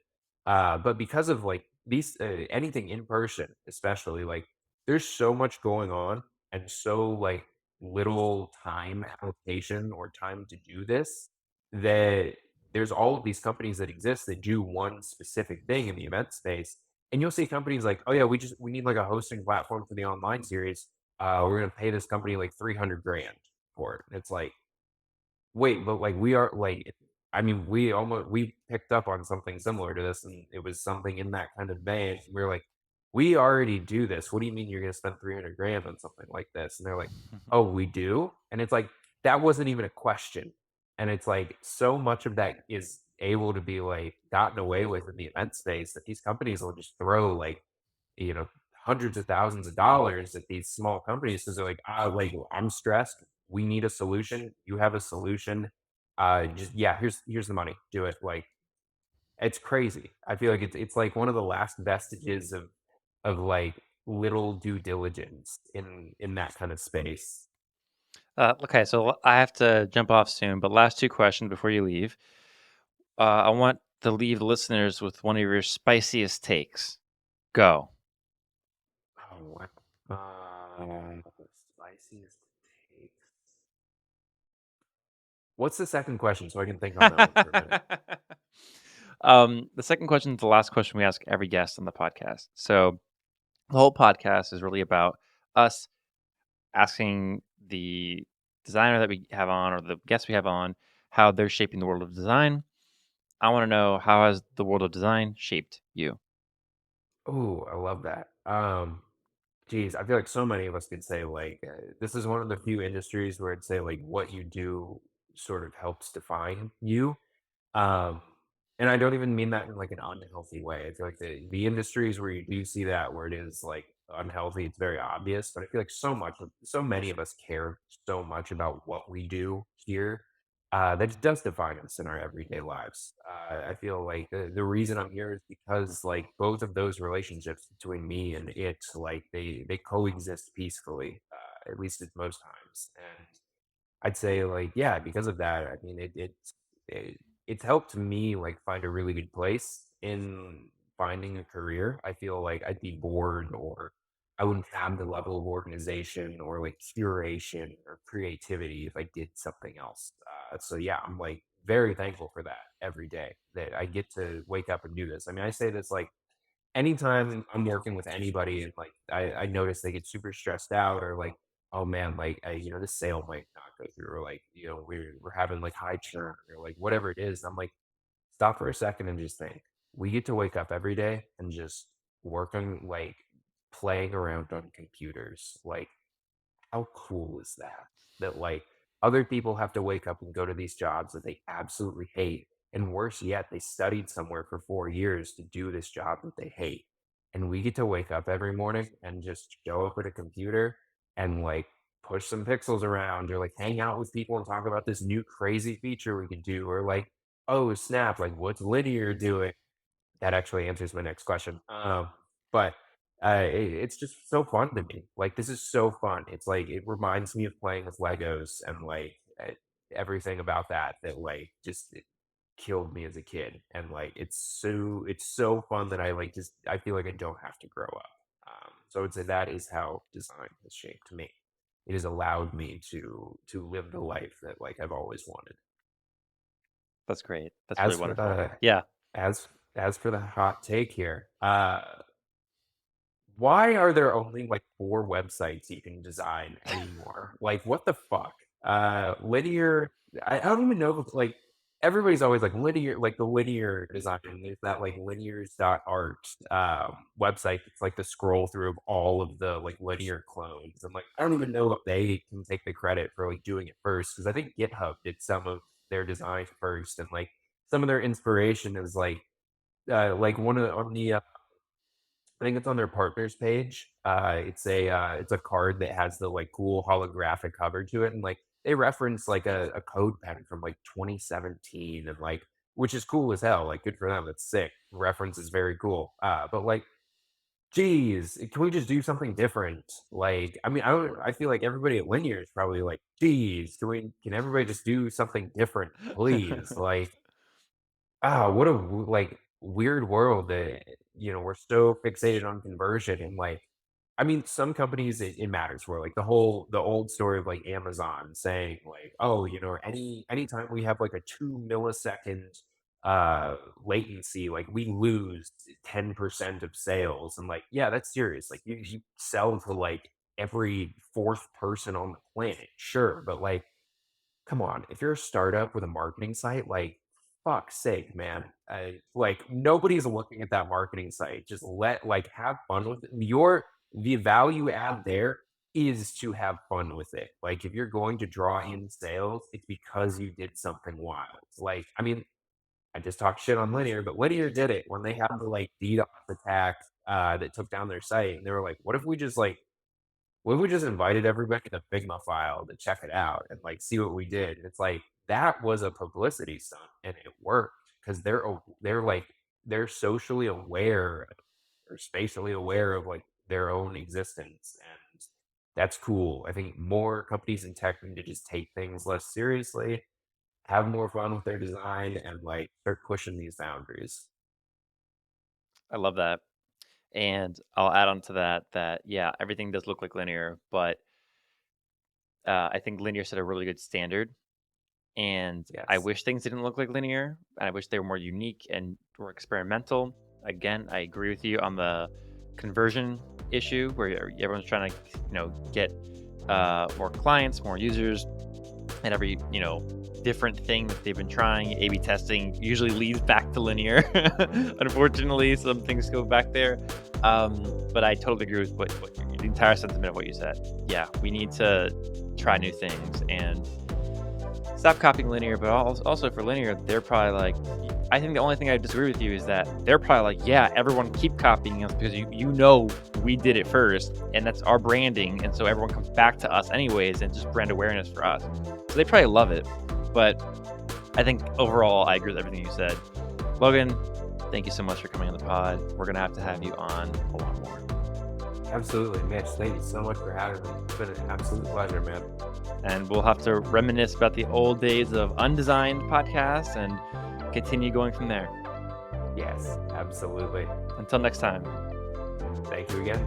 But because of, like, these anything in person, especially, like, there's so much going on and so, like, little time allocation or time to do this that there's all of these companies that exist that do one specific thing in the event space, and you'll see companies like, "Oh, yeah, we need, like, a hosting platform for the online series. We're gonna pay this company, like, 300 grand for it." And it's like, "Wait, but, like, we are like" I mean, we picked up on something similar to this, and it was something in that kind of vein. We are like, we already do this. What do you mean you're gonna spend 300 grand on something like this? And they're like, oh, we do? And it's like, that wasn't even a question. And it's like so much of that is able to be like gotten away with in the event space that these companies will just throw like, you know, hundreds of thousands of dollars at these small companies because they're like, like I'm stressed. We need a solution. You have a solution. Just yeah, here's the money. Do it. Like it's crazy. I feel like it's like one of the last vestiges of like little due diligence in that kind of space. Okay, so I have to jump off soon, but last two questions before you leave. I want to leave listeners with one of your spiciest takes. Go. Oh, wow. Spiciest take. What's the second question so I can think on that one for a minute? The second question is the last question we ask every guest on the podcast. So the whole podcast is really about us asking the designer that we have on or the guests we have on how they're shaping the world of design. I want to know, how has the world of design shaped you? Oh, I love that. Geez, I feel like so many of us could say like this is one of the few industries where I'd say like what you do sort of helps define you. Um, and I don't even mean that in like an unhealthy way. I feel like the industries where you do see that where it is like unhealthy, it's very obvious. But I feel like so many of us care so much about what we do here that it does define us in our everyday lives. I feel like the reason I'm here is because like both of those relationships between me and it, like they coexist peacefully, at least at most times. And I'd say like, yeah, because of that, I mean, it it's helped me like find a really good place in finding a career. I feel like I'd be bored or I wouldn't have the level of organization or like curation or creativity if I did something else. So yeah, I'm like very thankful for that every day that I get to wake up and do this. I mean, I say this like anytime I'm working with anybody and like I notice they get super stressed out or like, oh man, like this sale might not go through or like, we're having like high churn or like whatever it is. I'm like, stop for a second and just think. We get to wake up every day and just work on like playing around on computers. Like how cool is that? That like other people have to wake up and go to these jobs that they absolutely hate. And worse yet, they studied somewhere for 4 years to do this job that they hate. And we get to wake up every morning and just show up at a computer and like push some pixels around or like hang out with people and talk about this new crazy feature we can do. Or like, oh snap, like what's Linear doing? That actually answers my next question. But it's just so fun to me. Like this is so fun. It's like it reminds me of playing with Legos and like everything about that that like just it killed me as a kid. And like it's so fun that I like just I feel like I don't have to grow up. So I would say that is how design has shaped me. It has allowed me to live the life that like I've always wanted. That's great. That's really As for wonderful. the Yeah. as as for the hot take here, why are there only like 4 websites you can design anymore? Like, what the fuck? Linear I don't even know if like everybody's always like linear, like the linear design. There's that like linears.art website. It's like the scroll through of all of the like linear clones. And like I don't even know if they can take the credit for like doing it first because I think GitHub did some of their design first and like some of their inspiration is like one of the, on the I think it's on their partners page. It's a card that has the like cool holographic cover to it, and like they reference like a code pen from like 2017, and like which is cool as hell. Like good for them. That's sick. Reference is very cool. But like, geez, can we just do something different? Like, I mean, I feel like everybody at Linear is probably like, geez, can everybody just do something different, please? Like, what a like weird world that we're so fixated on conversion and like I mean some companies it matters for like the old story of like Amazon saying like oh anytime we have like a 2 millisecond latency like we lose 10% of sales and like yeah that's serious like you sell to like every fourth person on the planet sure but like come on if you're a startup with a marketing site like fuck's sake, man. Like nobody's looking at that marketing site. Just have fun with it. The value add there is to have fun with it. Like if you're going to draw in sales, it's because you did something wild. Like, I mean, I just talked shit on Linear, but Linear did it when they had the like DDoS attack that took down their site. And they were like, what if we just invited everybody to Figma file to check it out and like see what we did? And it's like that was a publicity stunt and it worked because they're socially aware or spatially aware of like their own existence. And that's cool. I think more companies in tech need to just take things less seriously, have more fun with their design, and like start pushing these boundaries. I love that. And I'll add on to that that yeah, everything does look like linear, but I think linear set a really good standard. And I Yes. wish things didn't look like linear, and I wish they were more unique and more experimental. Again, I agree with you on the conversion issue where everyone's trying to, get more clients, more users, and every different thing that they've been trying. A/B testing usually leads back to linear. Unfortunately, some things go back there. But I totally agree with the entire sentiment of what you said. Yeah, we need to try new things and stop copying linear, but also for linear, they're probably like, I think the only thing I disagree with you is that they're probably like, yeah, everyone keep copying us because we did it first, and that's our branding, and so everyone comes back to us anyways, and just brand awareness for us. So they probably love it, but I think overall, I agree with everything you said. Logan, thank you so much for coming on the pod. We're gonna have to have you on a lot more. Absolutely, Mitch. Thank you so much for having me. It's been an absolute pleasure, man. And we'll have to reminisce about the old days of undesigned podcasts and continue going from there. Yes, absolutely. Until next time. Thank you again.